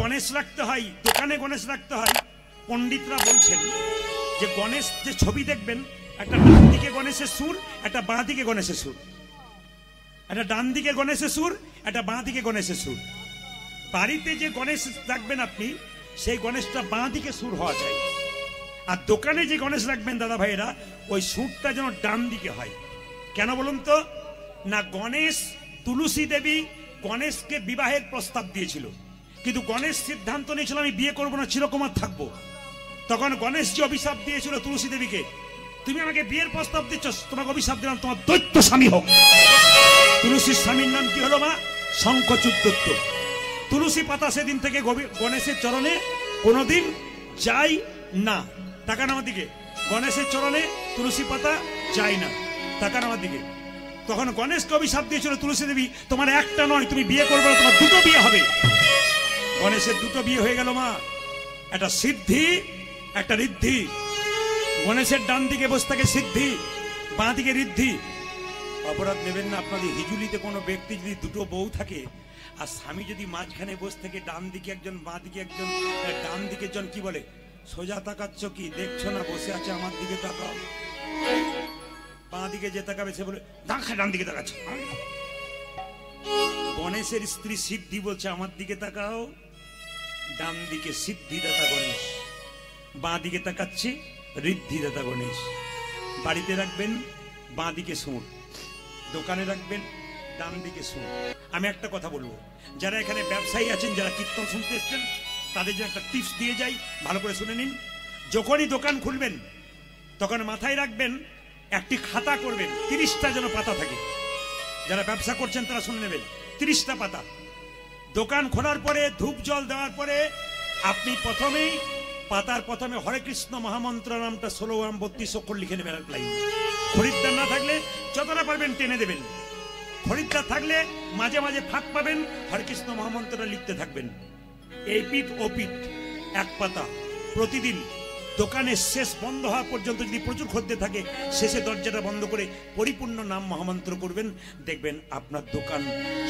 গণেশ রাখতে হয়, দোকানে গণেশ রাখতে হয়। পণ্ডিতরা বলছেন যে গণেশ যে ছবি দেখবেন, একটা ডান দিকে গণেশের সুর, একটা বাঁ দিকে গণেশের সুর, একটা ডান দিকে গণেশের সুর, একটা বাঁ দিকে গণেশের সুর। বাড়িতে যে গণেশ রাখবেন আপনি, সেই গণেশটা বাঁ দিকে সুর হওয়া চাই। আর দোকানে যে গণেশ রাখবেন দাদা ভাইয়েরা, ওই সুরটা যেন ডান দিকে হয়। কেন বলুন তো? না, গণেশ, তুলসী দেবী গণেশকে বিবাহের প্রস্তাব দিয়েছিল, কিন্তু গণেশ সিদ্ধান্ত নিয়েছিল আমি বিয়ে করবো না, চিরকুমার থাকবো। তখন গণেশ যে অভিশাপ দিয়েছিল তুলসী দেবীকে, তুমি আমাকে বিয়ের প্রস্তাব দিচ্ছ, তোমাকে অভিশাপ দিলাম তোমার দৈত্য স্বামী হোক। তুলসীর স্বামীর নাম কি হলো মা? শঙ্খচূড় দৈত্য। তুলসী পাতা সেদিন থেকে গণেশের চরণে কোনোদিন যায় না। তাকান আমার দিকে, গণেশের চরণে তুলসী পাতা যায় না। তাকান আমার দিকে। তখন গণেশকে অভিশাপ দিয়েছিল তুলসী দেবী, তোমার একটা নয়, তুমি বিয়ে করবে না, তোমার দুটো বিয়ে হবে। গণেশের দুটো বিয়ে হয়ে গেল মা, একটা সিদ্ধি, একটা ঋদ্ধি। গণেশের ডান দিকে বসে থাকে সিদ্ধি, বাঁ দিকে ঋদ্ধি। অপরাধ নেবেন না, আপনাদের হিজুলিতে কোনো ব্যক্তি যদি দুটো বউ থাকে আর স্বামী যদি মাঝখানে বসে থেকে, ডান দিকে একজন বাঁ দিকে একজন, ডান দিকে জন কি বলে, সোজা তাকাচ্ছ কি, দেখছো না বসে আছে, আমার দিকে তাকাও। বাঁ দিকে যে তাকাবে সে বলে ডান দিকে তাকাচ্ছ। গণেশের স্ত্রী সিদ্ধি বলছে আমার দিকে তাকাও, ডান দিকে সিদ্ধিদাতা গণেশ, বাঁ দিকে তাকাচ্ছি ঋদ্ধিদাতা গণেশ। বাড়িতে রাখবেন বাঁ দিকে সুর, দোকানে রাখবেন ডান দিকে সুর। আমি একটা কথা বলবো, যারা এখানে ব্যবসায়ী আছেন, যারা কীর্তন শুনতে এসছেন, তাদের জন্য একটা টিপস দিয়ে যাই, ভালো করে শুনে নিন। যখনই দোকান খুলবেন তখন মাথায় রাখবেন একটি খাতা করবেন, 30টা যেন পাতা থাকে। যারা ব্যবসা করছেন তারা শুনে নেবেন, 30টা পাতা। দোকান খোলার পরে ধূপ জল দেওয়ার পরে আপনি প্রথমেই পাতার প্রথমে হরে কৃষ্ণ মহামন্ত্র নামটা 16 32 অক্ষর লিখে নেবেন। খরিদ্দার না থাকলে যতটা পারবেন টেনে দেবেন, খরিদ্দার থাকলে মাঝে মাঝে ফাঁক পাবেন, হরে কৃষ্ণ মহামন্ত্রটা লিখতে থাকবেন। এই পিঠ ও পিঠ এক পাতা প্রতিদিন। দোকানের শেষ বন্ধ হওয়া পর্যন্ত যদি প্রচুর খদ্দের থাকে, শেষে দরজাটা বন্ধ করে পরিপূর্ণ নাম মহামন্ত্র করবেন, দেখবেন আপনার দোকান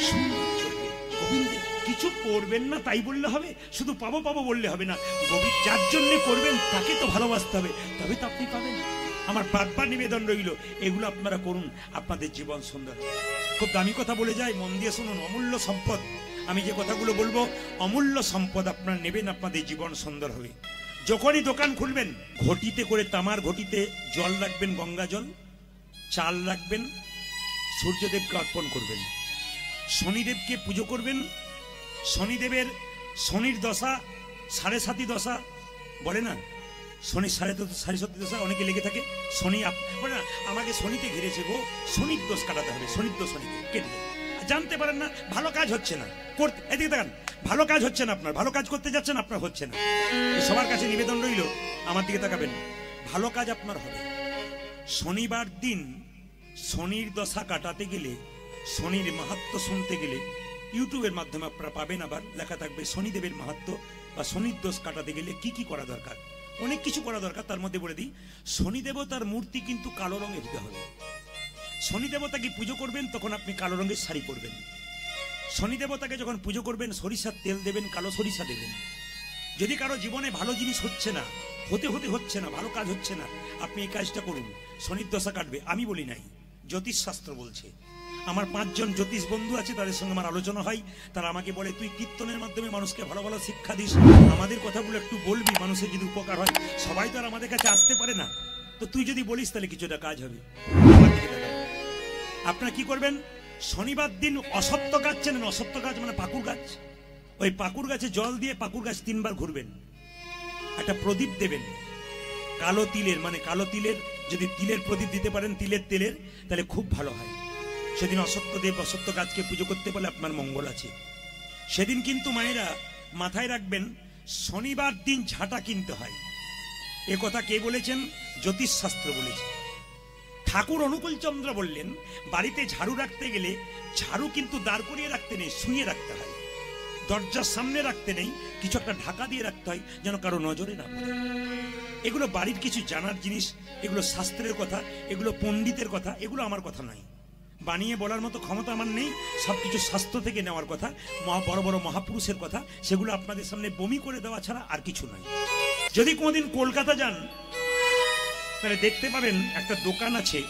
সুন্দর চলবে। গোবিন্দের কিছু করবেন না তাই বললে হবে, শুধু পাবো পাবো বললে হবে না। গোবিন্দ যার জন্য করবেন তাকে তো ভালোবাসতে হবে, তবে তো আপনি পাবেন। আমার বারবার নিবেদন রইল, এগুলো আপনারা করুন, আপনাদের জীবন সুন্দর। খুব দামি কথা বলে যায়, মন দিয়ে শুনুন। অমূল্য সম্পদ, আমি যে কথাগুলো বলবো অমূল্য সম্পদ আপনারা নেবেন, আপনাদের জীবন সুন্দর হবে। যখনই দোকান খুলবেন ঘটিতে করে, তামার ঘটিতে জল রাখবেন, গঙ্গা জল, চাল রাখবেন, সূর্যদেবকে অর্পণ করবেন, শনিদেবকে পুজো করবেন। শনিদেবের শনির দশা 7.5 দশা বলে না, শনির 7.5 দশা অনেকে লেগে থাকে। শনি বলে না আমাকে শনিতে ঘিরেছে গো, শনির দোষ কাটাতে হবে, শনির দোষ শনিতে কেটে যায়। জানতে পারেন না, ভালো কাজ হচ্ছে না করতে, এদিকে দেখান, ভালো কাজ হচ্ছে না, আপনার ভালো কাজ করতে যাচ্ছেন আপনার হচ্ছে না। সবার কাছে নিবেদন রইল, আমার দিকে তাকাবেন, ভালো কাজ আপনার হবে। শনিবার দিন শনির দশা কাটাতে গেলে, শনির মাহাত্ম্য শুনতে গেলে ইউটিউবের মাধ্যমে আপনারা পাবেন, আবার লেখা থাকবে শনিদেবের মাহাত্ম্য বা শনির দোষ কাটাতে গেলে কি কি করা দরকার। অনেক কিছু করা দরকার, তার মধ্যে বলে দিই, শনি দেবতার মূর্তি কিন্তু কালো রঙের হতে হবে। শনি দেবতাকে পুজো করবেন তখন আপনি কালো রঙের শাড়ি পরবেন। শনি দেবতাকে যখন পুজো করবেন সরিষার তেল দেবেন, কালো সরিষা দেবেন। যদি কারো জীবনে ভালো জিনিস হচ্ছে না, হচ্ছে না, ভালো কাজ হচ্ছে না, আপনি এই কাজটা করুন, শনির দশা কাটবে। আমি বলি নাই, জ্যোতিষ শাস্ত্র বলছে। আমার 5 জন জ্যোতিষ বন্ধু আছে, তাদের সঙ্গে আমার আলোচনা হয়, তারা আমাকে বলে তুই কীর্তনের মাধ্যমে মানুষকে ভালো ভালো শিক্ষা দিস, আমাদের কথাগুলো একটু বলবি, মানুষের যদি উপকার হয়। সবাই তো আর আমাদের কাছে আসতে পারে না, তো তুই যদি বলিস তাহলে কিছুটা কাজ হবে। আপনারা কি করবেন, শনিবার দিন অসত্য গাছ চেনেন, অসত্য গাছ মানে পাকুর গাছ, ওই পাকুর গাছে জল দিয়ে পাকুর গাছ 3 বার ঘুরবেন, একটা প্রদীপ দেবেন কালো তিলের, মানে কালো তিলের, যদি তিলের প্রদীপ দিতে পারেন, তিলের তেলের, তাহলে খুব ভালো হয়। সেদিন অসত্য গাছকে পুজো করতে পারলে আপনার মঙ্গল আছে। সেদিন কিন্তু মায়েরা মাথায় রাখবেন, শনিবার দিন ঝাঁটা কিনতে হয়। এ কথা কে বলেছেন? জ্যোতিষ শাস্ত্র বলেছে। ঠাকুর অনুকূল চন্দ্র বললেন বাড়িতে ঝাড়ু রাখতে গেলে ঝাড়ু কিন্তু দাঁড় করিয়ে রাখতে নেই, শুয়ে রাখতে হয়। দরজার সামনে রাখতে নেই, কিছু একটা ঢাকা দিয়ে রাখতে হয় যেন কারো নজরে না পড়ে। এগুলো বাড়ির কিছু জানার জিনিস, এগুলো শাস্ত্রের কথা, এগুলো পণ্ডিতের কথা, এগুলো আমার কথা নয়। বানিয়ে বলার মতো ক্ষমতা আমার নেই। সবকিছু স্বাস্থ্য থেকে নেওয়ার কথা, বড় বড় মহাপুরুষের কথা, সেগুলো আপনাদের সামনে বমি করে দেওয়া ছাড়া আর কিছু নয়। যদি কোনোদিন কলকাতা যান তাহলে দেখতে পাবেন একটা দোকান আছে,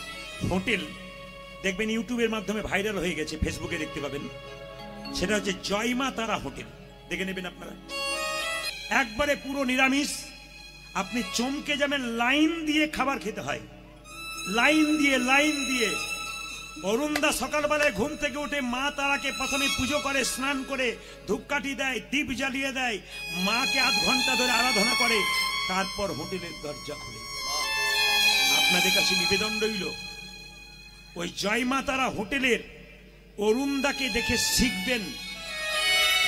হোটেল, দেখবেন ইউটিউবের মাধ্যমে ভাইরাল হয়ে গেছে, ফেসবুকে দেখতে পাবেন, সেটা হচ্ছে জয় মা তারা হোটেল। দেখে নেবেন আপনারা, একবারে পুরো নিরামিষ। আপনি চমকে যাবেন, লাইন দিয়ে খাবার খেতে হয়, লাইন দিয়ে। অরুণদা সকালবেলায় ঘুম থেকে উঠে মা তারাকে প্রথমে পুজো করে, স্নান করে, ধূপকাঠি দেয়, দীপ জ্বালিয়ে দেয়, মাকে আধ ঘন্টা ধরে আরাধনা করে, তারপর হোটেলের দরজা খুলে। আপনাদের কাছে নিবেদন রইল, ওই জয় মা তারা হোটেলের অরুণদাকে দেখে শিখবেন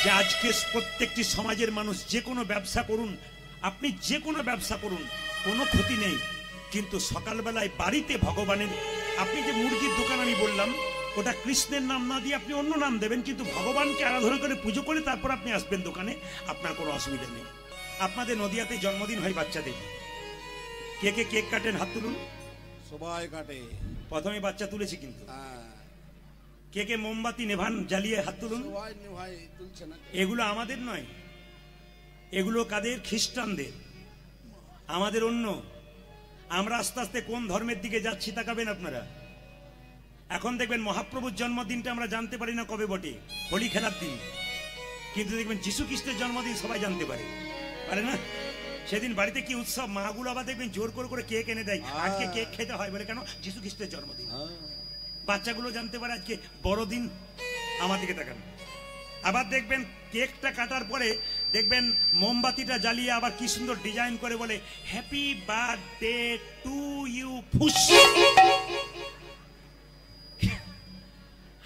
যে আজকে প্রত্যেকটি সমাজের মানুষ যে কোনো ব্যবসা করুন, আপনি যে কোনো ব্যবসা করুন, কোনো ক্ষতি নেই, কিন্তু সকালবেলায় বাড়িতে ভগবানের, আপনি যে মুরগির দোকান আমি বললাম, ওটা কৃষ্ণের নাম না দিয়ে আপনি অন্য নাম দেবেন, কিন্তু ভগবানকে আরাধনা করে পুজো করে তারপর আপনি আসবেন দোকানে, আপনার কোনো অসুবিধা নেই। আপনাদের নদিয়াতে জন্মদিন হয় বাচ্চাদের, কে কে কেক কাটেন? হাত তুলুন। সবাই কাটে। প্রথমে বাচ্চা তুলেছি, কিন্তু কে কে মোমবাতি নেভান জ্বালিয়ে? হাত তুলুন। এগুলো আমাদের নয়, এগুলো কাদের? খ্রিস্টানদের। আমাদের অন্য। আমরা আস্তে আস্তে কোন ধর্মের দিকে যাচ্ছি তাকাবেন আপনারা। এখন দেখবেন মহাপ্রভুর জন্মদিনটা আমরা জানতে পারি না কবে বটে, হোলি খেলার দিন, কিন্তু দেখবেন যীশু খ্রিস্টের জন্মদিন সবাই জানতে পারে না? সেদিন বাড়িতে কি উৎসব, মাগুলো আবার দেখবেন জোর করে কেক এনে দেয়, আজকে কেক খেতে হয় বলে, কেন? যীশু খ্রিস্টের জন্মদিন। বাচ্চাগুলো জানতে পারে আজকে বড়দিন। আমার দিকে তাকান। আবার দেখবেন কেকটা কাটার পরে দেখবেন মোমবাতিটা জ্বালিয়ে আবার কি সুন্দর ডিজাইন করে বলে, হ্যাপি বার্থডে টু ইউ ফুস।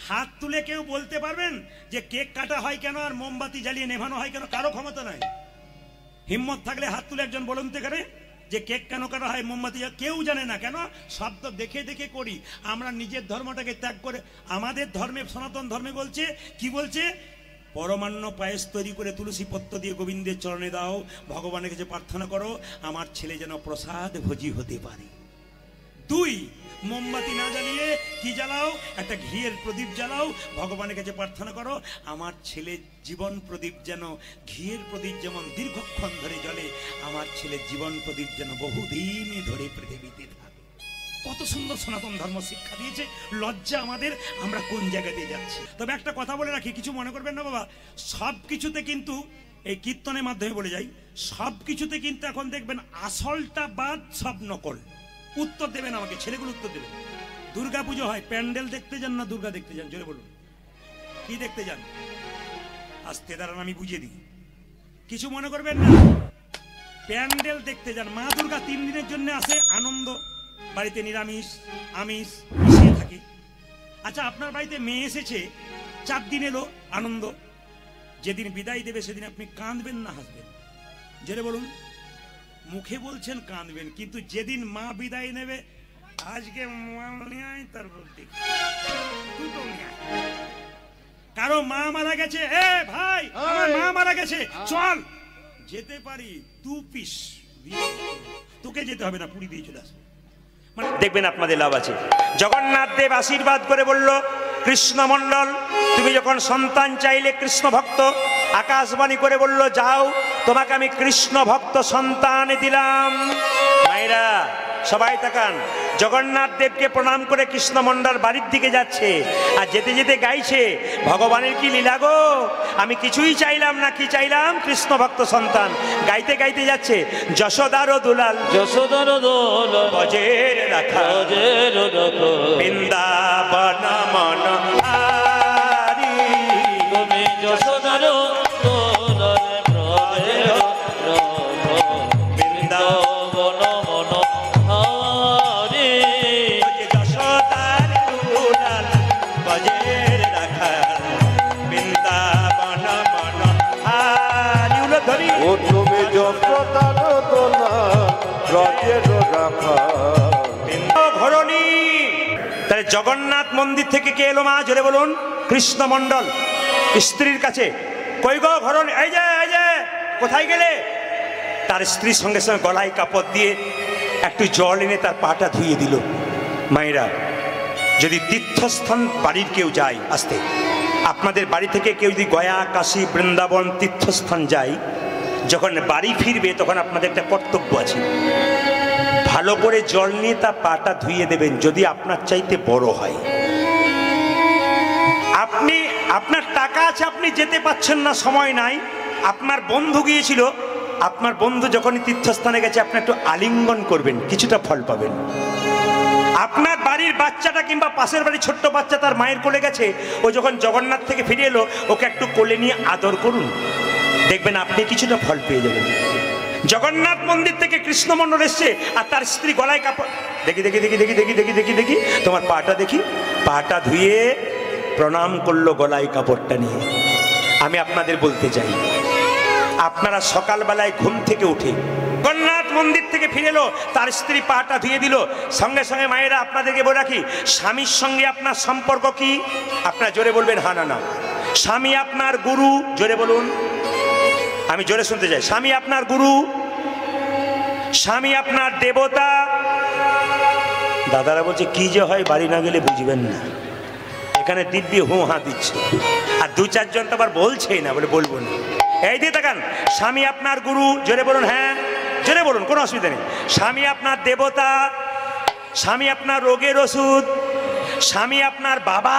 হাত তুলে কেউ বলতে পারবেন যে কেক কাটা হয় কেন আর মোমবাতি জ্বালিয়ে নেভানো হয় কেন? কারো ক্ষমতা নাই। হিম্মত থাকলে হাত তুলে একজন বলুন তো এখানে, যে কেক কেন কাটা হয়, মোমবাতি? কেউ জানে না। কেন? সব তো দেখে করি আমরা, নিজের ধর্মটাকে ত্যাগ করে। আমাদের ধর্মে, সনাতন ধর্মে বলছে, কি বলছে? পরমান্ন পায়েস তৈরি করে তুলসী পত্র দিয়ে গোবিন্দের চরণে দাও, ভগবানের কাছে প্রার্থনা করো আমার ছেলে যেন প্রসাদ ভোজি হতে পারে। 2, মোমবাতি না জ্বালিয়ে কি জ্বালাও? একটা ঘিয়ের প্রদীপ জ্বালাও, ভগবানের কাছে প্রার্থনা করো আমার ছেলের জীবন প্রদীপ যেন, ঘিয়ের প্রদীপ যেমন দীর্ঘক্ষণ ধরে জ্বলে, আমার ছেলের জীবন প্রদীপ যেন বহুদিন ধরে পৃথিবীতে থাকে। কত সুন্দর সনাতন ধর্ম শিক্ষা দিয়েছে। লজ্জা আমাদের, আমরা কোন জায়গাতে যাচ্ছি। তবে একটা কথা বলে রাখি, কিছু মনে করবেন না বাবা, সব কিছুতে কিন্তু, এই কীর্তনের মাধ্যমে বলে যাই, সব কিছুতে কিন্তু এখন দেখবেন আসলটা বাদ, সব নকল। উত্তর দেবেন আমাকে, ছেলেগুলো উত্তর দেবেন। দুর্গা পুজো হয়, প্যান্ডেল দেখতে যান না দুর্গা দেখতে যান? জোরে বলুন, কি দেখতে যান? আস্তে দাঁড়ান, আমি বুঝিয়ে দিই, কিছু মনে করবেন না। প্যান্ডেল দেখতে যান। মা দুর্গা 3 দিনের জন্য আসে, আনন্দ, বাড়িতে নিরামিষ আমিষ মিশিয়ে থাকে। আচ্ছা, আপনার বাড়িতে মেয়ে এসেছে, 4 দিন এলো, আনন্দ। যেদিন বিদায় দেবে সেদিন আপনি কাঁদবেন না হাসবেন? জোরে বলুন। মুখে বলছেন কাঁদবেন, কিন্তু যেদিন মা বিদায় নেবে, আজকে তার বলতে কারো মা মারা গেছে, এ ভাই আমার মা মারা গেছে, চল যেতে পারি, 2 পিস, তোকে যেতে হবে না, পুরী দিয়ে চলে আসবে। দেখবেন আপনাদের লাভ আছে। জগন্নাথ দেব আশীর্বাদ করে বলল, কৃষ্ণ মণ্ডল তুমি যখন সন্তান চাইলে, কৃষ্ণ ভক্ত, আকাশবাণী করে বলল, যাও তোমাকে আমি কৃষ্ণ ভক্ত সন্তান দিলাম। মায়েরা সবাই তাকান, জগন্নাথ দেবকে প্রণাম করে কৃষ্ণ মণ্ডল বাড়ির দিকে যাচ্ছে, আর যেতে যেতে গাইছে, ভগবানের কি লীলা গো, আমি কিছুই চাইলাম না, কি চাইলাম? কৃষ্ণ ভক্ত সন্তান। গাইতে গাইতে যাচ্ছে, যশোদার দুলাল, যশোদার দোল বজের রাখা, বৃন্দাবন মন হারি, তুমি যশোদার দোল বৃন্দাবন মন হারি, যশোদার দুলাল বজের রাখা, বৃন্দাবন মন হারি। ধরি ও তুমি যশোদার দোলাল ব্রজের রাখা। ঘরণী। তাহলে জগন্নাথ মন্দির থেকে কে এলো মা? জোরে বলুন। কৃষ্ণ মণ্ডল স্ত্রীর কাছে, কই গো ঘরণী, এই যে কোথায় গেলে? তার স্ত্রীর সঙ্গে সঙ্গে গলায় কাপড় দিয়ে একটু জল এনে তার পাটা ধুয়ে দিল। মায়েরা যদি তীর্থস্থান বাড়ির কেউ যায়, আসতে আপনাদের বাড়ি থেকে কেউ যদি গয়া, কাশী, বৃন্দাবন তীর্থস্থান যায়, যখন বাড়ি ফিরবে তখন আপনাদের একটা কর্তব্য আছে, ভালো করে জল নিয়ে তার পাটা ধুইয়ে দেবেন, যদি আপনার চাইতে বড় হয়। আপনার টাকা আছে, আপনি যেতে পাচ্ছেন না, সময় নাই, আপনার বন্ধু গিয়েছিল, আপনার বন্ধু যখনই তীর্থস্থানে গেছে আপনি একটু আলিঙ্গন করবেন, কিছুটা ফল পাবেন। আপনার বাড়ির বাচ্চাটা কিংবা পাশের বাড়ির ছোট্ট বাচ্চা তার মায়ের কোলে গেছে, ও যখন জগন্নাথ থেকে ফিরে এলো, ওকে একটু কোলে নিয়ে আদর করুন, দেখবেন আপনি কিছুটা ফল পেয়ে যাবেন। জগন্নাথ মন্দির থেকে কৃষ্ণ মন্ডল এসছে আর তার স্ত্রী গলায় কাপড়, দেখি দেখি দেখি দেখি দেখি দেখি দেখি দেখি তোমার পাটা দেখি, পাটা ধুয়ে প্রণাম করলো গলায় কাপড়টা নিয়ে। আমি আপনাদের বলতে চাই, আপনারা সকালবেলায় ঘুম থেকে উঠে জগন্নাথ মন্দির থেকে ফিরে এলো, তার স্ত্রী পাটা ধুয়ে দিল, সঙ্গে সঙ্গে মায়েরা আপনাদেরকে বলে রাখি, স্বামীর সঙ্গে আপনার সম্পর্ক কি? আপনারা জোরে বলবেন হা না না। স্বামী আপনার গুরু, জোরে বলুন, আমি জোরে শুনতে চাই। স্বামী আপনার গুরু, স্বামী আপনার দেবতা। দাদারা বলছে কি যে হয় বাড়ি না গেলে বুঝবেন না, এখানে দিব্যি হু হা দিচ্ছে, আর দু চারজন তো আবার বলছেই না, বলে বলবো না। এই দিয়ে তাকান, স্বামী আপনার গুরু, জোরে বলুন, হ্যাঁ জোরে বলুন, কোনো অসুবিধা নেই। স্বামী আপনার দেবতা, স্বামী আপনার রোগের ওষুধ, স্বামী আপনার বাবা।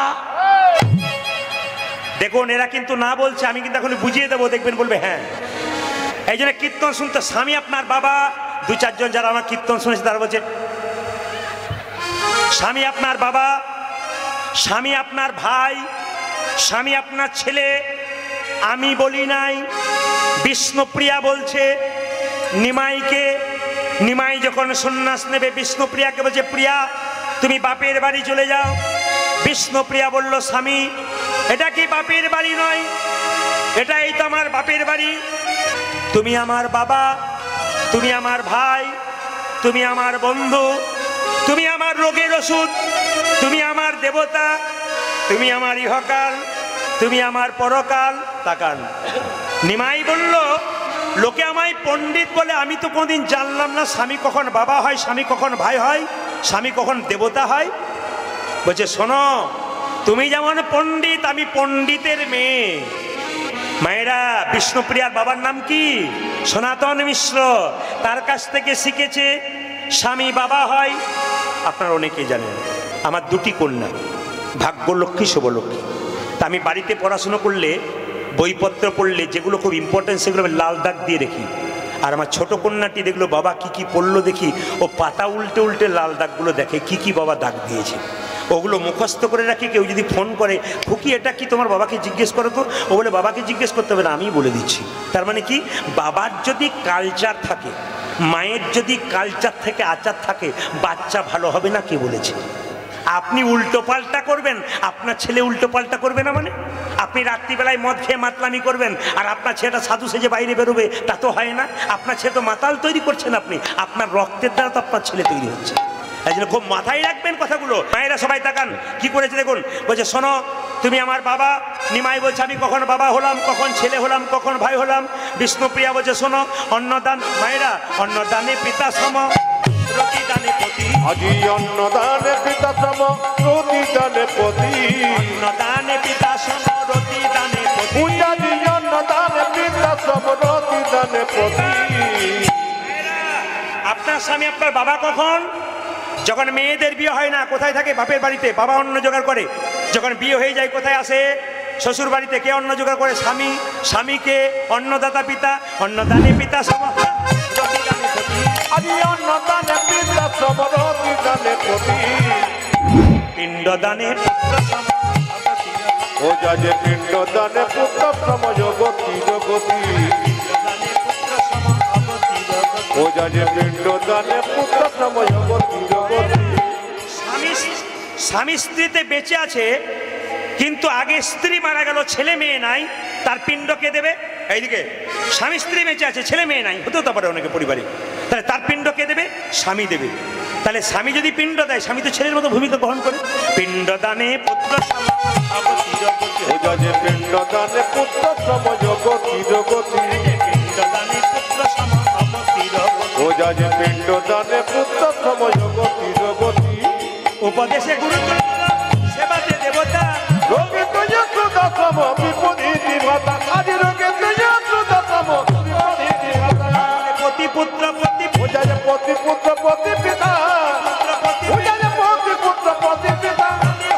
দেখুন এরা কিন্তু না বলছে, আমি কিন্তু এখন বুঝিয়ে দেবো, দেখবেন বলবে হ্যাঁ। এই জন্য কীর্তন শুনতে, স্বামী আপনার বাবা। দু চারজন যারা আমার কীর্তন শুনেছে তারা বলছে স্বামী আপনার বাবা, স্বামী আপনার ভাই, স্বামী আপনার ছেলে। আমি বলি নাই, বিষ্ণুপ্রিয়া বলছে নিমাইকে। নিমাই যখন সন্ন্যাস নেবে বিষ্ণুপ্রিয়াকে বলছে, প্রিয়া তুমি বাপের বাড়ি চলে যাও। বিষ্ণুপ্রিয়া বলল, স্বামী এটা কি বাপের বাড়ি নয়, এটাই তো আমার বাপের বাড়ি। তুমি আমার বাবা, তুমি আমার ভাই, তুমি আমার বন্ধু, তুমি আমার রোগের ওষুধ, তুমি আমার দেবতা, তুমি আমার ইহকাল, তুমি আমার পরকাল। তাকান, নিমাই বলল, লোকে আমায় পণ্ডিত বলে, আমি তো কোনোদিন জানলাম না স্বামী কখন বাবা হয়, স্বামী কখন ভাই হয়, স্বামী কখন দেবতা হয়। বলছে শোনো, তুমি যেমন পণ্ডিত, আমি পণ্ডিতের মেয়ে। মায়েরা, বিষ্ণুপ্রিয়ার বাবার নাম কি? সনাতন মিশ্র। তার কাছ থেকে শিখেছে স্বামী বাবা হয়। আপনারা অনেকেই জানেন আমার দুটি কন্যা, ভাগ্যলক্ষ্মী, শুভলক্ষ্মী। তা আমি বাড়িতে পড়াশুনো করলে, বইপত্র পড়লে যেগুলো খুব ইম্পর্টেন্ট সেগুলো আমি লাল দাগ দিয়ে রেখি। আর আমার ছোট কন্যাটি দেখলো বাবা কি কি পড়লো দেখি, ও পাতা উল্টে উল্টে লাল দাগগুলো দেখে, কি কি বাবা দাগ দিয়েছে, ওগুলো মুখস্থ করে রাখি। কেউ যদি ফোন করে, খুকি এটা কি তোমার বাবাকে জিজ্ঞেস করো তো, ও বলে বাবাকে জিজ্ঞেস করতে হবে না, আমি বলে দিচ্ছি। তার মানে কি, বাবার যদি কালচার থাকে, মায়ের যদি কালচার থেকে আচার থাকে, বাচ্চা ভালো হবে না কে বলেছে? আপনি উল্টো পাল্টা করবেন, আপনার ছেলে উল্টো পাল্টা করবে না। মানে আপনি রাত্রিবেলায় মদ খেয়ে মাতলামি করবেন আর আপনার ছেলেটা সাধু সেজে বাইরে বেরোবে, তা তো হয় না। আপনার ছেলে তো মাতাল তৈরি করছেন আপনি, আপনার রক্তের দ্বারা তো আপনার ছেলে তৈরি হচ্ছে। এই জন্য খুব মাথায় রাখবেন কথাগুলো। মায়েরা সবাই তাকান, কি করেছে দেখুন। বলছে শোনো, তুমি আমার বাবা। নিমাই বলছে আমি কখন বাবা হলাম, কখন ছেলে হলাম, কখন ভাই হলাম। বিষ্ণুপ্রিয়া বলছে শোনো, অন্নদান, মায়েরা অন্নদানে পিতা সম, প্রতিদানে পতি। আজি অন্নদানে পিতা সম, প্রতিদানে পতি। অন্নদানে পিতা সম, প্রতিদানে পতি। আজি অন্নদানে পিতা সম, প্রতিদানে পতি। আপনার স্বামী আপনার বাবা কখন? যখন মেয়েদের বিয়ে হয় না, কোথায় থাকে? বাপের বাড়িতে, বাবা অন্ন জোগাড় করে। যখন বিয়ে হয়ে যায় কোথায় আসে? শ্বশুর বাড়িতে। কে অন্ন জোগাড় করে? স্বামী। স্বামীকে অন্নদাতা পিতা, অন্নদানে পিতা সম, প্রতিদানে পতি। আজি অন্নদানে পিতা সম, প্রতিদানে পতি। পিণ্ডদানে পুত্র সম, ও যাজে পিণ্ডদানে পুত্র সম, জগতি জগতি। ও যাজে পিণ্ডদানে পুত্র সম, জগতি জগতি। স্বামী স্ত্রীতে বেঁচে আছে, কিন্তু আগে স্ত্রী মারা গেল, ছেলে মেয়ে নাই, তার পিণ্ড কে দেবে? এইদিকে স্বামী স্ত্রী বেঁচে আছে, ছেলে মেয়ে নাই, হতেও তো পারে অনেকে পরিবারে, তাহলে তার পিণ্ড কে দেবে? স্বামী দেবে। তাহলে স্বামী যদি পিণ্ড দেয়, স্বামী তো ছেলের মতো ভূমিকা গ্রহণ করে। পিণ্ডদানে পুত্র সম, অগতি জগতি। ও যাজে পিণ্ডদানে পুত্র সম, জগতি জগতি। পিণ্ডদানে পুত্র সম, অগতি জগতি। ও যাজে পিণ্ডদানে পুত্র সম, জগতি জগতি। উপদেশে গুরুত্ব দেবতা আদি রোগে তম পতি পুত্র পতি পূজা যে পতি পুত্র পতি পিতা পূজা যে পতি পুত্র পতি পিতা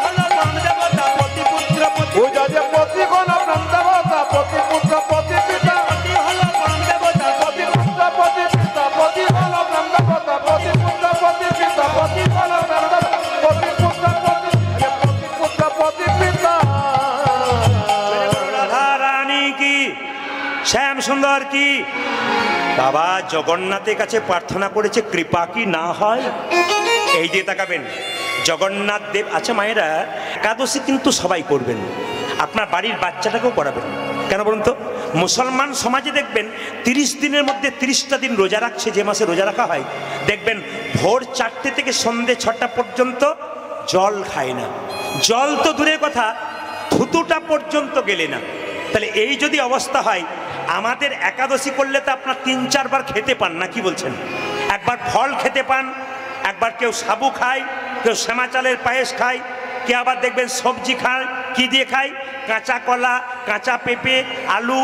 হলো প্রাণ দেবতা পতি পুত্র পতি পূজা যে পতি গণ প্রাণ দেবতা পতি পুত্র পতি পিতা পতি হলো প্রাণ দেবতা পতি পুত্র পতি পিতা পতি গণ প্রাণ দেবতা পতি পুত্র পতি পিতা পতি গণ প্রাণ দেবতা পতি পুত্র পতি পিতা রাধা রানী কি শ্যাম সুন্দর কি বাবা জগন্নাথের কাছে প্রার্থনা করেছে কৃপা কি না হয়। এই যে তাকাবেন জগন্নাথ দেব। আচ্ছা মায়েরা, একাদশী কিন্তু সবাই করবেন, আপনার বাড়ির বাচ্চাটাকেও করাবেন। কেন বলুন তো? মুসলমান সমাজে দেখবেন 30 দিনের মধ্যে 30টা দিন রোজা রাখছে, যে মাসে রোজা রাখা হয় দেখবেন ভোর 4টে থেকে সন্ধে 6টা পর্যন্ত জল খায় না। জল তো দূরের কথা, থুতুটা পর্যন্ত গেলে না। তাহলে এই যদি অবস্থা হয়, আমাদের একাদশী করলে তো আপনার 3-4 বার খেতে পান না, কি বলছেন? একবার ফল খেতে পান, একবার কেউ সাবু খায়, কেউ শ্যামা চালের পায়েস খায়, কেউ আবার দেখবেন সবজি খায়। কি দিয়ে খায়? কাঁচা কলা, কাঁচা পেঁপে, আলু।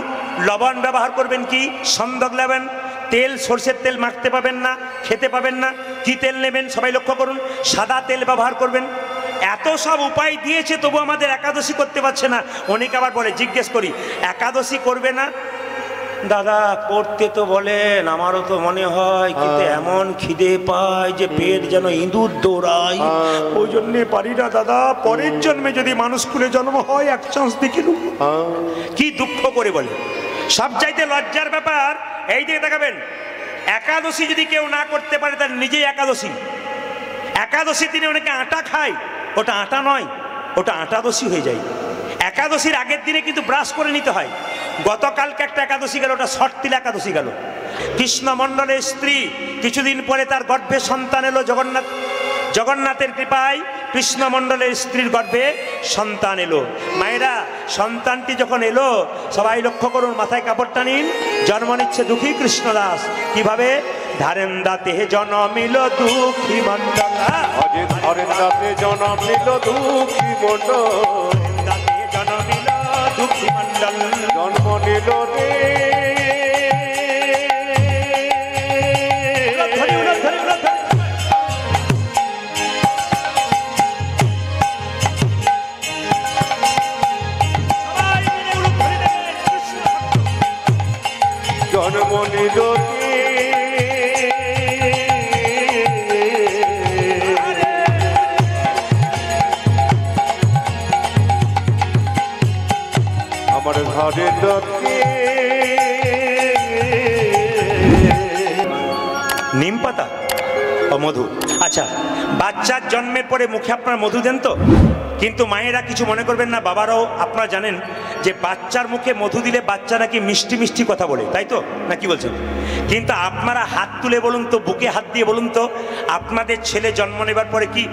লবণ ব্যবহার করবেন কি? সন্দক নেবেন। তেল, সরষের তেল মাখতে পাবেন না, খেতে পাবেন না। কি তেল নেবেন সবাই লক্ষ্য করুন, সাদা তেল ব্যবহার করবেন। এত সব উপায় দিয়েছে, তবু আমাদের একাদশী করতে পারছে না। অনেকে আবার বলে, জিজ্ঞেস করি একাদশী করবে না? দাদা করতে তো বলেন, আমারও তো মনে হয়, কিন্তু এমন খিদে পায় যে পেট যেন ইঁদুর দৌড়ায়, ওই জন্যে পারি না দাদা। পরের জন্মে যদি মানুষ কুলে জন্ম হয়, এক চান্স দেখে নেব। কি দুঃখ করে বলে। সব চাইতে লজ্জার ব্যাপার এই দিকে তাকাবেন, একাদশী যদি কেউ না করতে পারে তার নিজেই একাদশী। একাদশী দিনে অনেকে আটা খায়, ওটা আটা নয়, ওটা আটাদশী হয়ে যায়। একাদশীর আগের দিনে কিন্তু ব্রাশ করে নিতে হয়। গতকালকে একটা একাদশী গেল, ওটা ষটতিল একাদশী গেল। কৃষ্ণমণ্ডলের স্ত্রী কিছুদিন পরে তার গর্ভে সন্তান এলো। জগন্নাথের কৃপায় কৃষ্ণমণ্ডলের স্ত্রীর গর্ভে সন্তান এলো। মায়েরা, সন্তানটি যখন এলো, সবাই লক্ষ্য করুন, মাথায় কাপড়টা নিন। জন্ম নিচ্ছে দুঃখী কৃষ্ণদাস। কিভাবে? ধারেন্দাতে জন্মিল দুঃখী মণ্ডলা, ধারেন্দাতে জন্মিল দুঃখী মণ্ডল, জন্মিল দুঃখী মণ্ডল, জন্ম নিল রে জন্ম নিল আমার ঘরে নিম পাতা ও মধু। আচ্ছা, বাচ্চার জন্মের পরে মুখে আপনার মধু দেন তো? কিন্তু মায়েরা কিছু মনে করবেন না, বাবারাও আপনারা জানেন যে বাচ্চার মুখে মধু দিলে বাচ্চা নাকি মিষ্টি মিষ্টি কথা বলে, তাই তো? না কি বলছেন? কিন্তু আপনারা হাত তুলে বলুন তো, বুকে হাত দিয়ে বলুন তো, আপনাদের ছেলে জন্ম নেবার পরে কি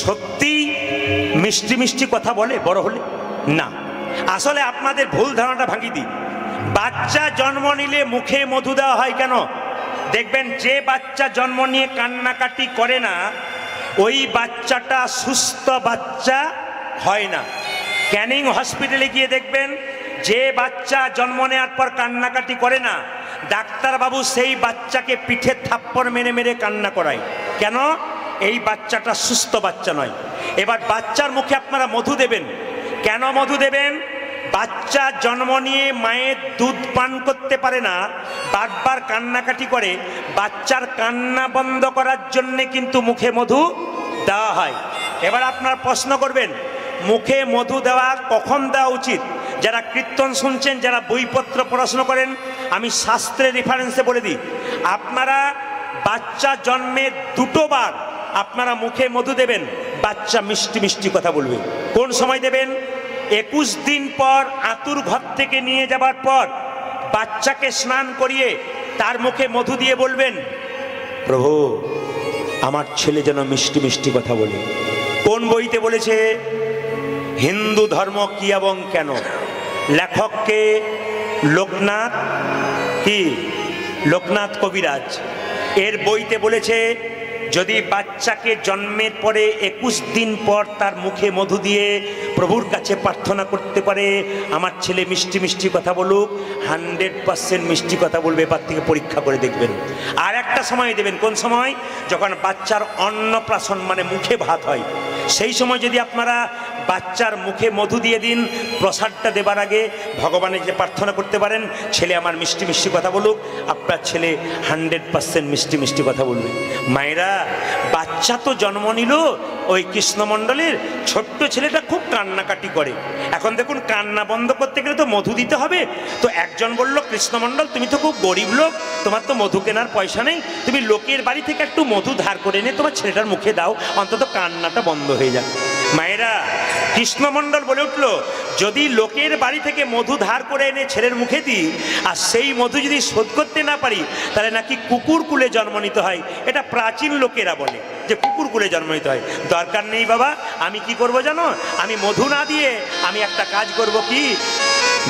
সত্যি মিষ্টি মিষ্টি কথা বলে বড় হলে? না। আসলে আপনাদের ভুল ধারণাটা ভাঙিয়ে দিই। বাচ্চা জন্ম নিলে মুখে মধু দেওয়া হয় কেন? দেখবেন যে বাচ্চা জন্ম নিয়ে কান্নাকাটি করে না, ওই বাচ্চাটা সুস্থ বাচ্চা হয় না। ক্যানিং হসপিটালে গিয়ে দেখবেন, যে বাচ্চা জন্ম নেওয়ার পর কান্নাকাটি করে না, ডাক্তারবাবু সেই বাচ্চাকে পিঠে থাপ্পড় মেরে মেরে কান্না করায়। কেন? এই বাচ্চাটা সুস্থ বাচ্চা নয়। এবার বাচ্চার মুখে আপনারা মধু দেবেন। কেন মধু দেবেন? বাচ্চা জন্ম নিয়ে মায়ের দুধ পান করতে পারে না, বারবার কান্নাকাটি করে। বাচ্চার কান্না বন্ধ করার জন্যে কিন্তু মুখে মধু দেওয়া হয়। এবার আপনার প্রশ্ন করবেন, মুখে মধু দেওয়া কখন দেওয়া উচিত? যারা কীর্তন শুনছেন, যারা বইপত্র পড়াশোনা করেন, আমি শাস্ত্রের রেফারেন্সে বলে দিই। আপনারা বাচ্চা জন্মের 2টো বার আপনারা মুখে মধু দেবেন, বাচ্চা মিষ্টি মিষ্টি কথা বলবে। কোন সময় দেবেন? 21 দিন পর আতুর ঘর থেকে নিয়ে যাবার পর বাচ্চাকে স্নান করিয়ে তার মুখে মধু দিয়ে বলবেন, প্রভু আমার ছেলে যেন মিষ্টি মিষ্টি কথা বলে। কোন বইতে বলেছে? হিন্দু ধর্ম কি এবং কেন, লেখককে লোকনাথ কি লোকনাথ কবিরাজ। এর বইতে বলেছে যদি বাচ্চাকে জন্মের পরে 21 দিন পর তার মুখে মধু দিয়ে প্রভুর কাছে প্রার্থনা করতে পারে, আমার ছেলে মিষ্টি মিষ্টি কথা বলুক, 100% মিষ্টি কথা বলবে, এবার থেকে পরীক্ষা করে দেখবেন। আর একটা সময় দেবেন, কোন সময়? যখন বাচ্চার অন্নপ্রাশন মানে মুখে ভাত হয়, সেই সময় যদি আপনারা বাচ্চার মুখে মধু দিয়ে দিন, প্রসাদটা দেবার আগে ভগবানের যে প্রার্থনা করতে পারেন, ছেলে আমার মিষ্টি মিষ্টি কথা বলুক, আপনার ছেলে 100% মিষ্টি মিষ্টি কথা বলবে। মায়েরা, বাচ্চা তো জন্ম নিল, ওই কৃষ্ণমণ্ডলের ছোট্ট ছেলেটা খুব কান্নাকাটি করে। এখন দেখুন, কান্না বন্ধ করতে গেলে তো মধু দিতে হবে। তো একজন বলল, কৃষ্ণমণ্ডল তুমি তো খুব গরিব লোক, তোমার তো মধু কেনার পয়সা নেই, তুমি লোকের বাড়ি থেকে একটু মধু ধার করে এনে তোমার ছেলেটার মুখে দাও, অন্তত কান্নাটা বন্ধ হয়ে যাক। মায়েরা, কৃষ্ণমণ্ডল বলে উঠল, যদি লোকের বাড়ি থেকে মধু ধার করে এনে ছেলের মুখে দিই, আর সেই মধু যদি শোধ করতে না পারি, তাহলে নাকি কুকুর কুলে জন্ম নিতে হয়। এটা প্রাচীন লোকেরা বলে যে কুকুর কুলে জন্ম নিতে হয়। দরকার নেই বাবা, আমি কি করব জানো? আমি মধু না দিয়ে আমি একটা কাজ করব। কি?